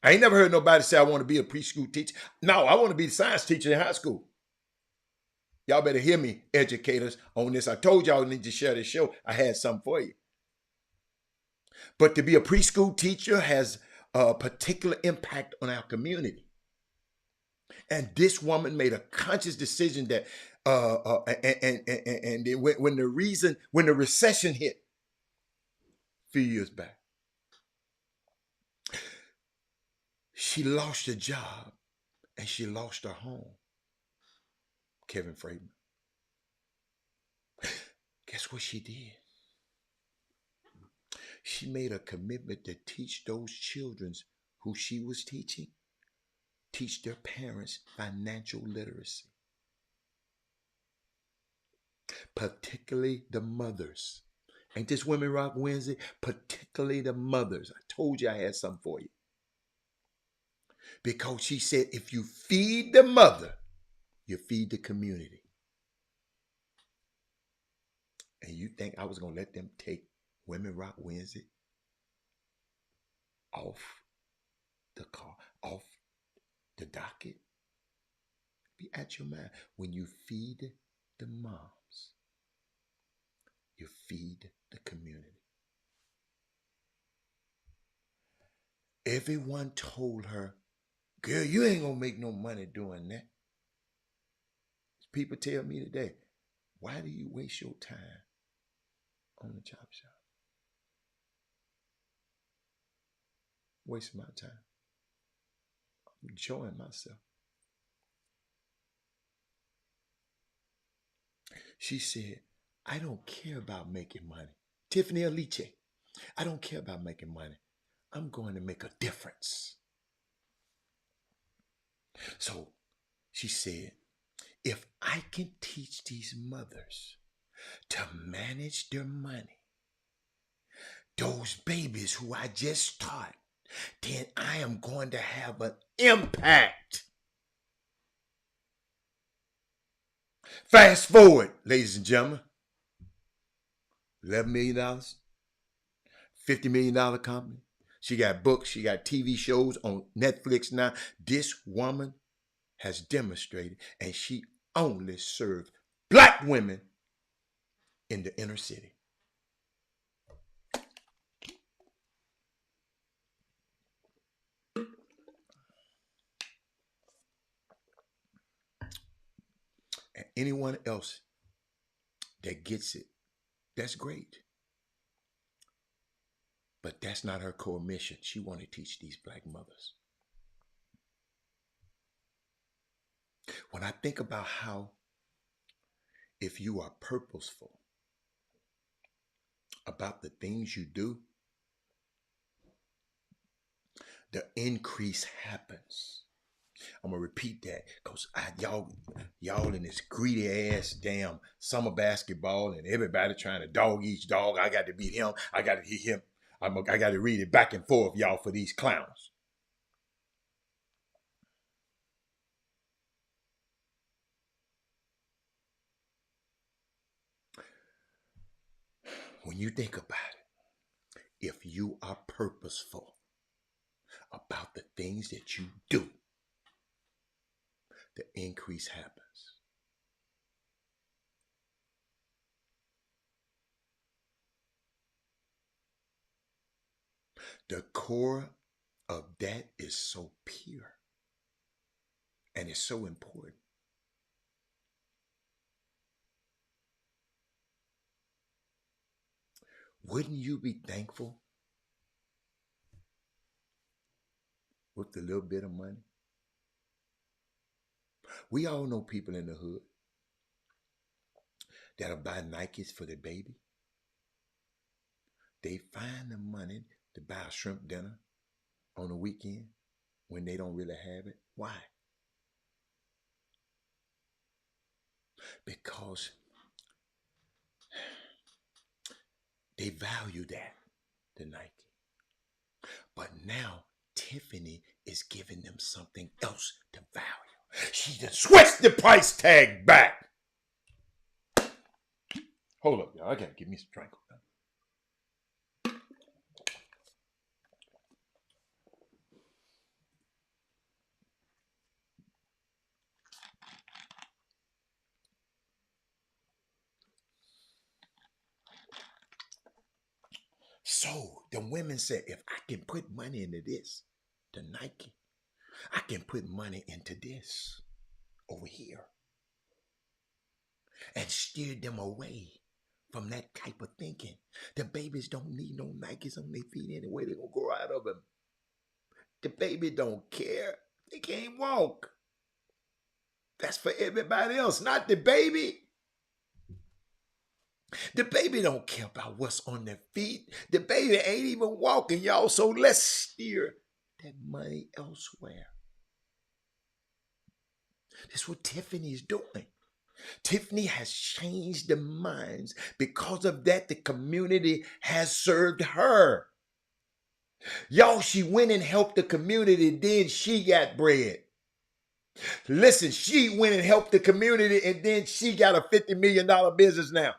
I ain't never heard nobody say I want to be a preschool teacher. No, I want to be a science teacher in high school. Y'all better hear me, educators, on this. I told y'all I need to share this show. I had something for you. But to be a preschool teacher has a particular impact on our community. And this woman made a conscious decision that, when the recession hit a few years back, she lost her job and she lost her home. Kevin Friedman. Guess what she did? She made a commitment to teach those children who she was teaching, teach their parents financial literacy. Particularly the mothers. Ain't this Women Rock Wednesday? Particularly the mothers. I told you I had something for you. Because she said, if you feed the mother, you feed the community. And you think I was going to let them take Women Rock Wednesday off the car, off the docket? Be at your mind. When you feed the moms, you feed the community. Everyone told her, girl, you ain't going to make no money doing that. People tell me today, why do you waste your time on the Chop Shop? Wasting my time. I'm enjoying myself. She said, I don't care about making money. Tiffany Aliche, I don't care about making money. I'm going to make a difference. So she said, if I can teach these mothers to manage their money, those babies who I just taught, then I am going to have an impact. Fast forward, ladies and gentlemen, $11 million, $50 million company. She got books, she got TV shows on Netflix now. This woman has demonstrated, and she only serves black women in the inner city. And anyone else that gets it, that's great. But that's not her core mission. She want to teach these black mothers. When I think about how, if you are purposeful about the things you do, the increase happens. I'm gonna repeat that because y'all in this greedy ass damn summer basketball and everybody trying to dog each dog. I got to beat him. I got to hit him. I got to read it back and forth, y'all, for these clowns. When you think about it, if you are purposeful about the things that you do, the increase happens. The core of that is so pure and it's so important. Wouldn't you be thankful with the little bit of money? We all know people in the hood that'll buy Nikes for their baby. They find the money to buy a shrimp dinner on the weekend when they don't really have it. Why? Because they value that, the Nike. But now Tiffany is giving them something else to value. She just switched the price tag back. Hold up, y'all. I gotta give me some drink. So the women said, if I can put money into this, the Nike, I can put money into this over here and steer them away from that type of thinking. The babies don't need no Nikes on their feet anyway. They're going to grow out of them. The baby don't care. They can't walk. That's for everybody else, not the baby. The baby don't care about what's on their feet. The baby ain't even walking, y'all. So let's steer that money elsewhere. That's what Tiffany is doing. Tiffany has changed the minds. Because of that, the community has served her. Y'all, she went and helped the community, then she got bread. Listen, she went and helped the community, and then she got a $50 million business now.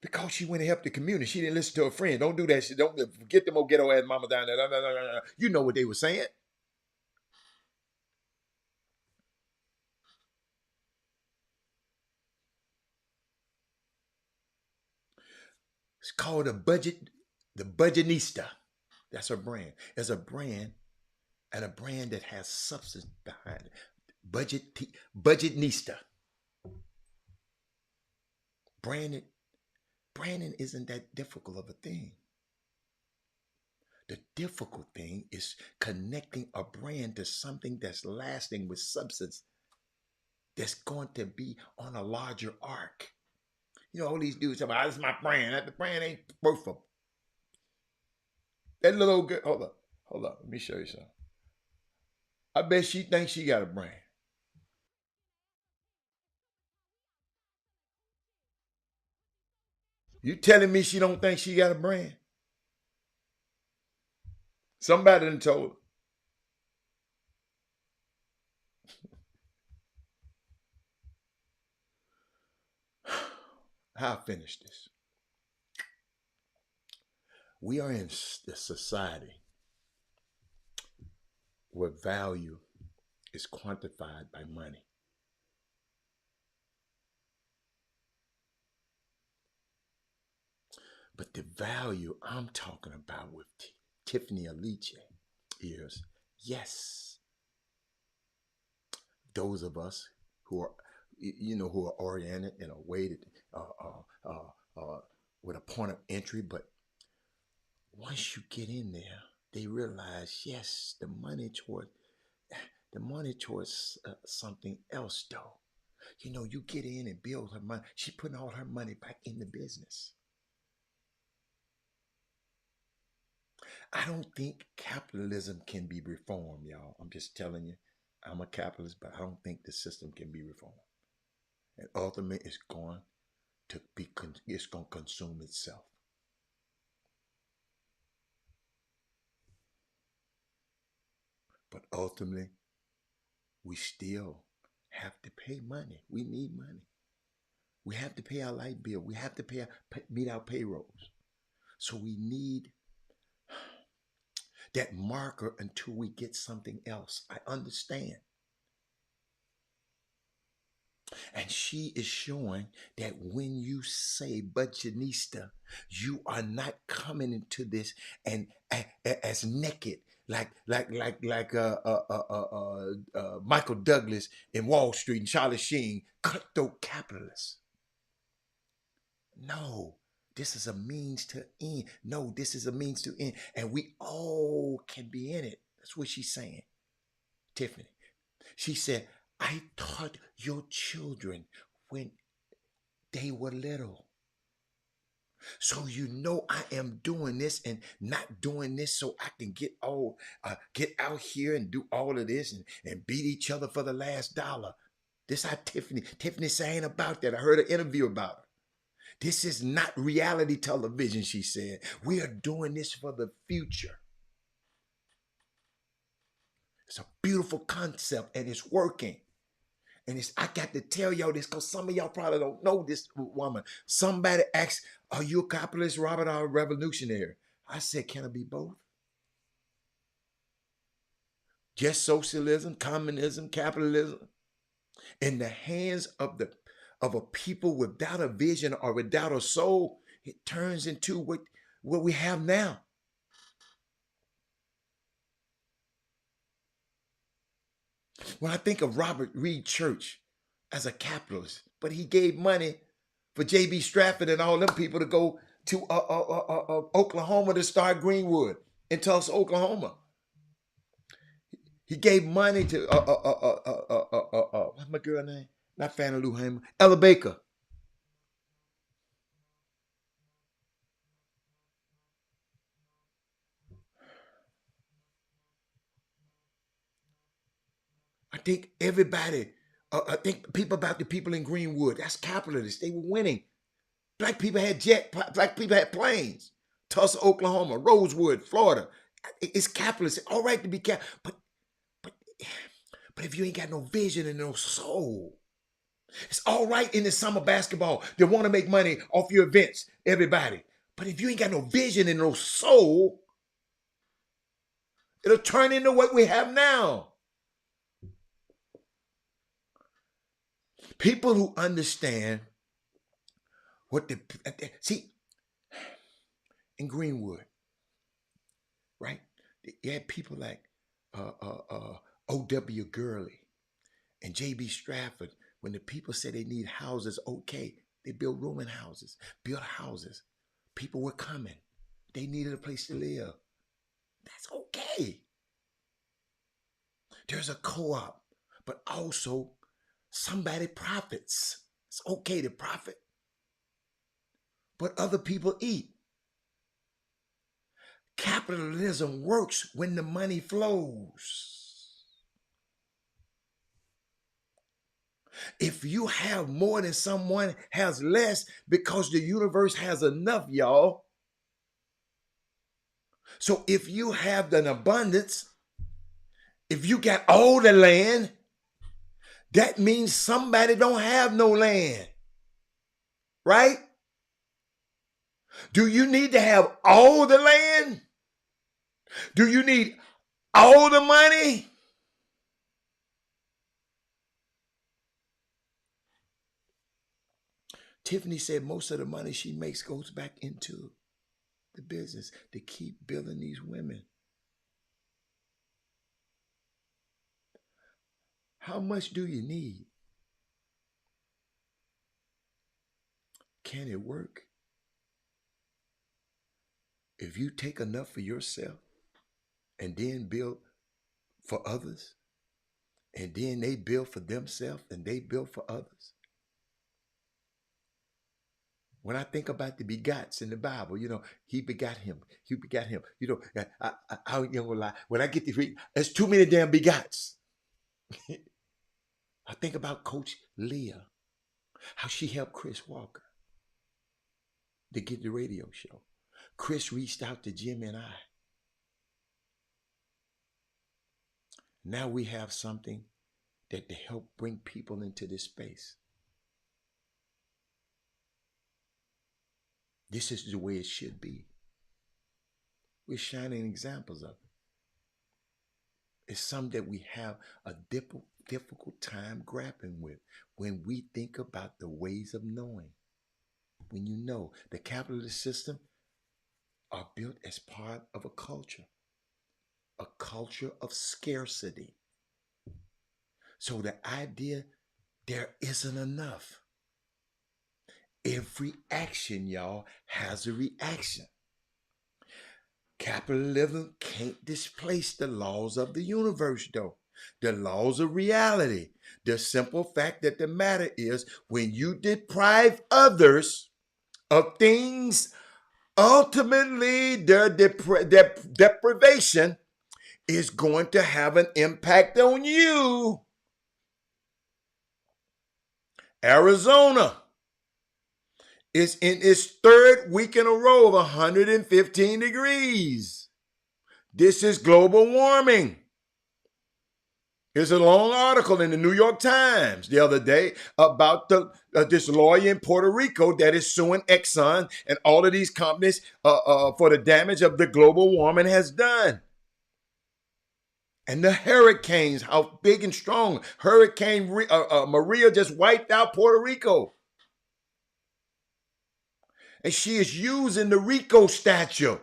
Because she went and helped the community. She didn't listen to her friend. Don't do that shit. Don't forget them old ghetto ass mama down there. No. You know what they were saying. It's called the Budgetnista. That's her brand. It's a brand, and a brand that has substance behind it. Budgetnista. Branding isn't that difficult of a thing. The difficult thing is connecting a brand to something that's lasting with substance, that's going to be on a larger arc. You know, all these dudes talk about, this is my brand. That the brand ain't worth them. That little old girl, hold up. Let me show you something. I bet she thinks she got a brand. You telling me she don't think she got a brand? Somebody done told her. How I finish this? We are in a society where value is quantified by money. But the value I'm talking about with Tiffany Aliche is, yes, those of us who are, who are oriented in a way that, with a point of entry, but once you get in there, they realize, yes, the money towards something else, though. You get in and build her money. She's putting all her money back in the business. I don't think capitalism can be reformed, y'all. I'm just telling you. I'm a capitalist, but I don't think the system can be reformed. And ultimately, it's going to consume itself. But ultimately, we still have to pay money. We need money. We have to pay our light bill. We have to meet our payrolls. So we need that marker until we get something else. I understand. And she is showing that when you say budgetista, you are not coming into this and as naked like Michael Douglas in Wall Street and Charlie Sheen, cutthroat capitalists. No, this is a means to end. No, this is a means to end, and we all can be in it. That's what she's saying, Tiffany. She said, I taught your children when they were little. So I am doing this and not doing this so I can get out here and do all of this and beat each other for the last dollar. This how Tiffany's saying about that. I heard an interview about her. This is not reality television, she said. We are doing this for the future. It's a beautiful concept and it's working. And I got to tell y'all this because some of y'all probably don't know this woman. Somebody asked, are you a capitalist, Robert, or a revolutionary? I said, can it be both? Just socialism, communism, capitalism. In the hands of a people without a vision or without a soul, it turns into what we have now. When I think of Robert Reed Church as a capitalist, but he gave money for J.B. Stratford and all them people to go to Oklahoma to start Greenwood in Tulsa, Oklahoma. He gave money to what's my girl name? Not Fannie Lou Hamer, Ella Baker. I think everybody, I think the people in Greenwood, that's capitalists. They were winning. Black people had black people had planes. Tulsa, Oklahoma, Rosewood, Florida. It's capitalist. It's all right to be but if you ain't got no vision and no soul, it's all right in the summer basketball. They want to make money off your events, everybody. But if you ain't got no vision and no soul, it'll turn into what we have now. People who understand see, in Greenwood, right? You had people like O.W. Gurley and J.B. Stratford. When the people said they need houses, okay, they built rooming houses, built houses. People were coming. They needed a place to live. That's okay. There's a co-op, but also somebody profits. It's okay to profit. But other people eat. Capitalism works when the money flows. If you have more than someone has less, because the universe has enough, y'all. So if you have an abundance, if you got all the land, that means somebody don't have no land, right? Do you need to have all the land? Do you need all the money? Tiffany said most of the money she makes goes back into the business to keep building these women. How much do you need? Can it work? If you take enough for yourself and then build for others, and then they build for themselves and they build for others. When I think about the begots in the Bible, he begot him. He begot him. I ain't gonna lie. When I get to read, there's too many damn begots. I think about Coach Leah, how she helped Chris Walker to get the radio show. Chris reached out to Jim and I. Now we have something that to help bring people into this space. This is the way it should be. We're shining examples of it. It's something that we have a difficult time grappling with when we think about the ways of knowing. When you know the capitalist system are built as part of a culture of scarcity. So the idea there isn't enough. Every action, y'all, has a reaction. Capitalism can't displace the laws of the universe, though. The laws of reality. The simple fact that the matter is, when you deprive others of things, ultimately their deprivation is going to have an impact on you. Arizona is in its third week in a row of 115 degrees. This is global warming. There's a long article in the New York Times the other day about this lawyer in Puerto Rico that is suing Exxon and all of these companies for the damage of the global warming has done. And the hurricanes, how big and strong. Hurricane Maria just wiped out Puerto Rico. And she is using the RICO statute.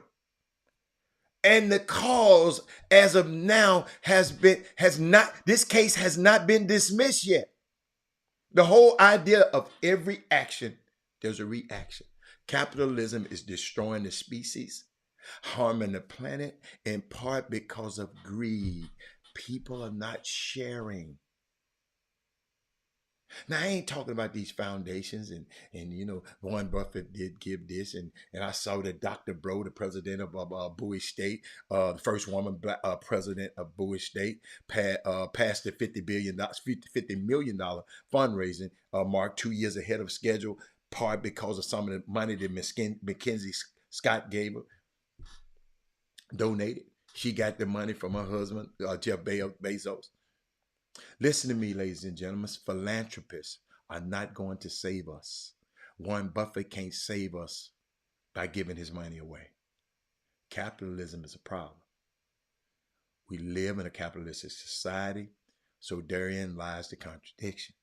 And the cause, as of now, this case has not been dismissed yet. The whole idea of every action, there's a reaction. Capitalism is destroying the species, harming the planet, in part because of greed. People are not sharing. Now, I ain't talking about these foundations and Warren Buffett did give this, and I saw that Dr. Bro, the president of Bowie State, the first woman president of Bowie State, passed the $50 million fundraising mark 2 years ahead of schedule, part because of some of the money that Mackenzie Scott gave her, donated. She got the money from her husband, Jeff Bezos. Listen to me, ladies and gentlemen. Philanthropists are not going to save us. Warren Buffett can't save us by giving his money away. Capitalism is a problem. We live in a capitalistic society, so therein lies the contradiction.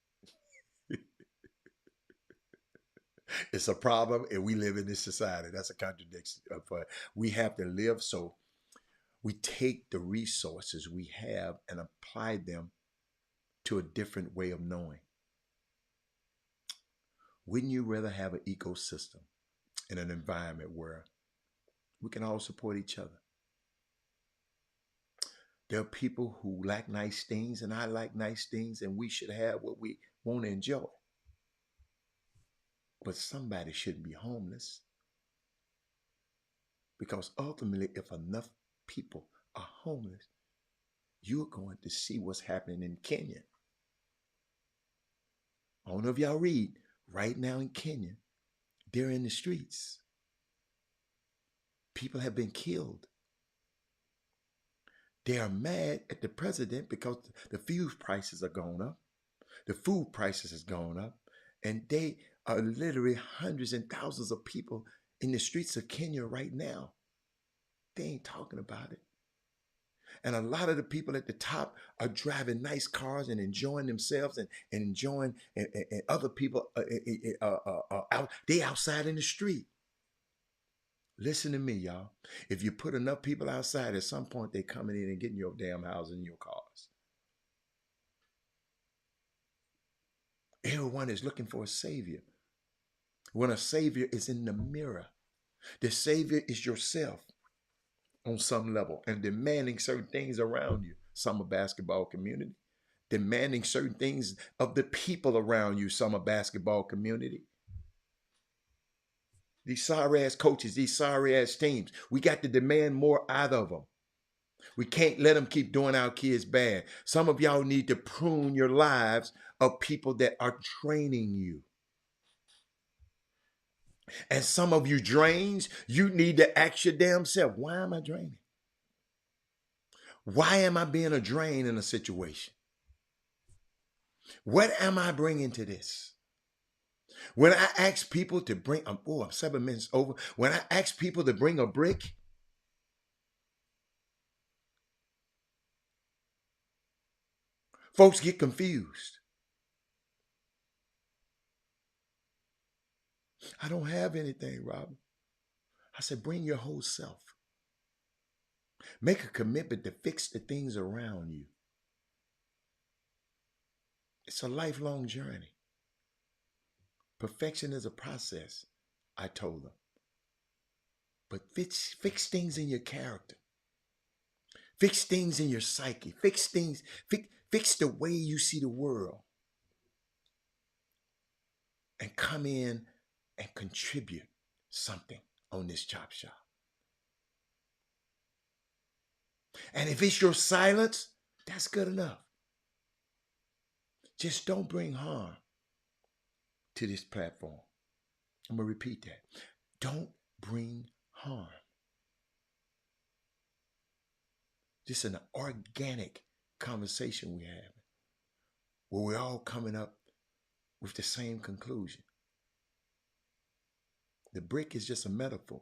It's a problem, and we live in this society. That's a contradiction. We have to live so we take the resources we have and apply them to a different way of knowing. Wouldn't you rather have an ecosystem in an environment where we can all support each other? There are people who like nice things, and I like nice things, and we should have what we want to enjoy. But somebody shouldn't be homeless. Because ultimately, if enough people are homeless, you're going to see what's happening in Kenya. I don't know if y'all read, right now in Kenya, they're in the streets. People have been killed. They are mad at the president because the fuel prices are going up. The food prices has gone up. And they are literally hundreds and thousands of people in the streets of Kenya right now. They ain't talking about it. And a lot of the people at the top are driving nice cars and enjoying themselves and enjoying and other people they outside in the street. Listen to me, y'all. If you put enough people outside, at some point they coming in and getting your damn houses and your cars. Everyone is looking for a savior. When a savior is in the mirror, the savior is yourself on some level and demanding certain things around you. Summer basketball community, demanding certain things of the people around you. Summer basketball community. These sorry ass coaches, these sorry ass teams, we got to demand more out of them. We can't let them keep doing our kids bad. Some of y'all need to prune your lives of people that are training you. And some of you drains, you need to ask your damn self, why am I draining? Why am I being a drain in a situation? What am I bringing to this? When I ask people to bring, I'm 7 minutes over. When I ask people to bring a brick, folks get confused. I don't have anything, Robin. I said, bring your whole self. Make a commitment to fix the things around you. It's a lifelong journey. Perfection is a process, I told them. But fix things in your character. Fix things in your psyche. Fix things, fix the way you see the world. And come in and contribute something on this Chop Shop. And if it's your silence, that's good enough. Just don't bring harm to this platform. I'm going to repeat that. Don't bring harm. Just an organic conversation we're having, where we're all coming up with the same conclusion. The brick is just a metaphor.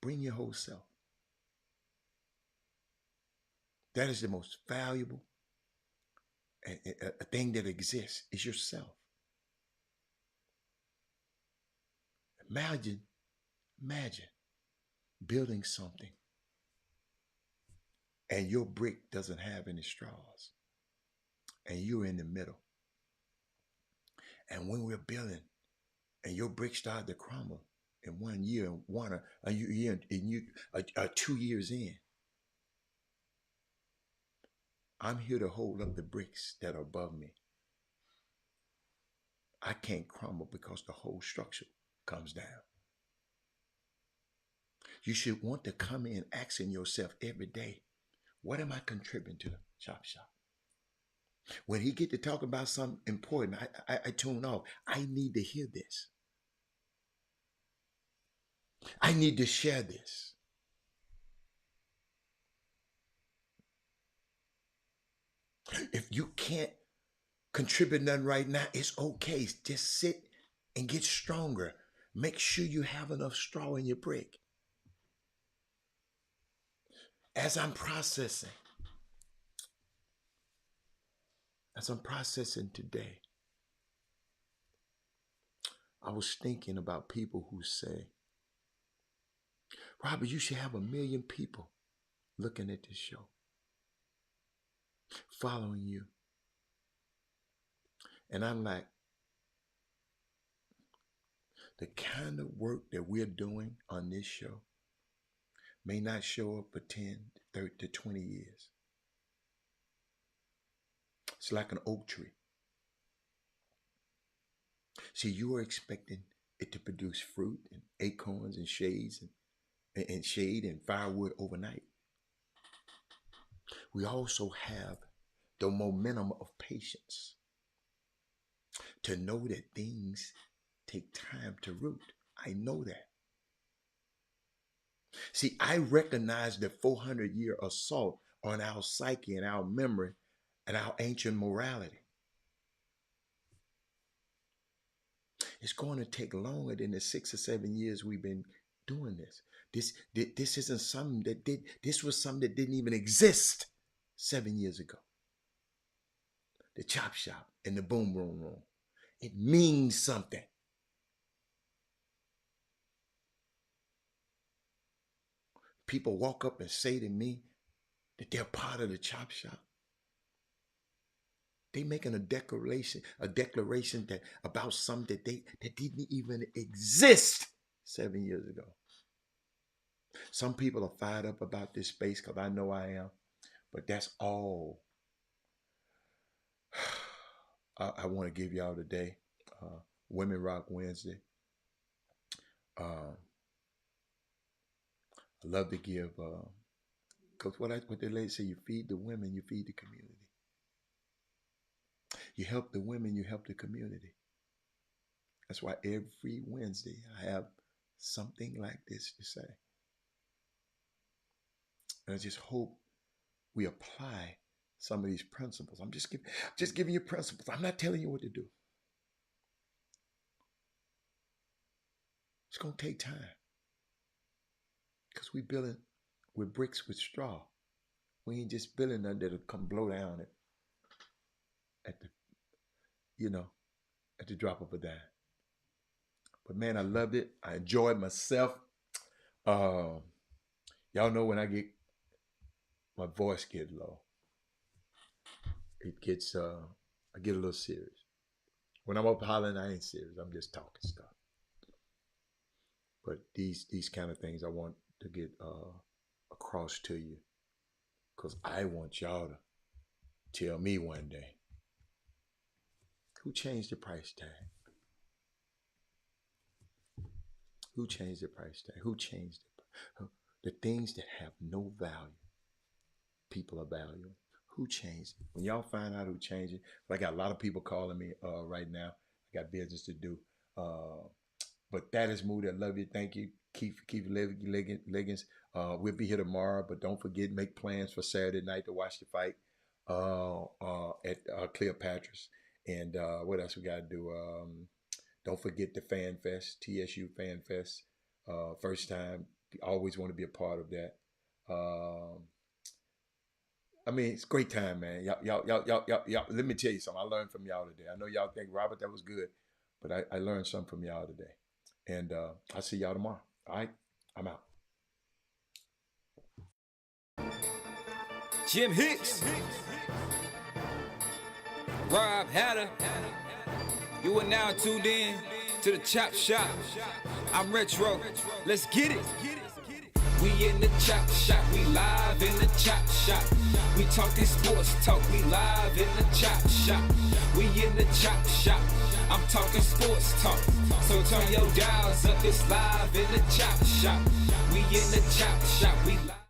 Bring your whole self. That is the most valuable a thing that exists, is yourself. Imagine building something and your brick doesn't have any straws and you're in the middle. And when we're building and your brick started to crumble in 1 year, 2 years in, I'm here to hold up the bricks that are above me. I can't crumble because the whole structure comes down. You should want to come in asking yourself every day, what am I contributing to the Chop Shop? When he get to talk about something important, I tune off. I need to hear this. I need to share this. If you can't contribute nothing right now, it's okay. Just sit and get stronger. Make sure you have enough straw in your brick. As I'm processing today, I was thinking about people who say, Robert, you should have 1 million people looking at this show, following you. And I'm like, the kind of work that we're doing on this show may not show up for 10, 30 to 20 years. It's like an oak tree. See, you are expecting it to produce fruit and acorns and shades and shade and firewood overnight. We also have the momentum of patience. to know that things take time to root. I know that. See, I recognize the 400-year assault on our psyche and our memory and our ancient morality. It's going to take longer than the 6 or 7 years we've been doing this. This isn't something that did. This was something that didn't even exist 7 years ago. The Chop Shop and the Boom Room Room. It means something. People walk up and say to me that they're part of the Chop Shop. They making a declaration that about something that didn't even exist 7 years ago. Some people are fired up about this space because I know I am, but that's all I want to give y'all today. Women Rock Wednesday. I love to give, because what the lady say, you feed the women, you feed the community. You help the women, you help the community. That's why every Wednesday I have something like this to say. And I just hope we apply some of these principles. I'm just giving you principles. I'm not telling you what to do. It's going to take time. Because we building with bricks with straw. We ain't just building nothing that'll come blow down at the drop of a dime. But man, I loved it. I enjoyed myself. Y'all know when I get, my voice gets low. It gets, I get a little serious. When I'm up hollering, I ain't serious. I'm just talking stuff. But these kind of things I want to get across to you, because I want y'all to tell me one day, who changed the price tag? Who changed the price tag? Who changed it? The things that have no value, people are valuing. Who changed it? When y'all find out who changed it, I got a lot of people calling me right now. I got business to do. But that is Moody. I love you. Thank you. Keep Liggins. We'll be here tomorrow, but don't forget, make plans for Saturday night to watch the fight at Cleopatra's. And what else we got to do? Don't forget the Fan Fest, TSU Fan Fest. First time. Always want to be a part of that. I mean, it's a great time, man. Y'all. Let me tell you something. I learned from y'all today. I know y'all think, Robert, that was good, but I learned something from y'all today. And I'll see y'all tomorrow. All right? I'm out. Jim Hicks. Rob Hatter. You are now tuned in to the Chop Shop. I'm Retro. Let's get it. We in the Chop Shop. We live in the Chop Shop. We talking sports talk. We live in the Chop Shop. We in the Chop Shop. I'm talking sports talk. So turn your dials up. It's live in the Chop Shop. We in the Chop Shop. We live.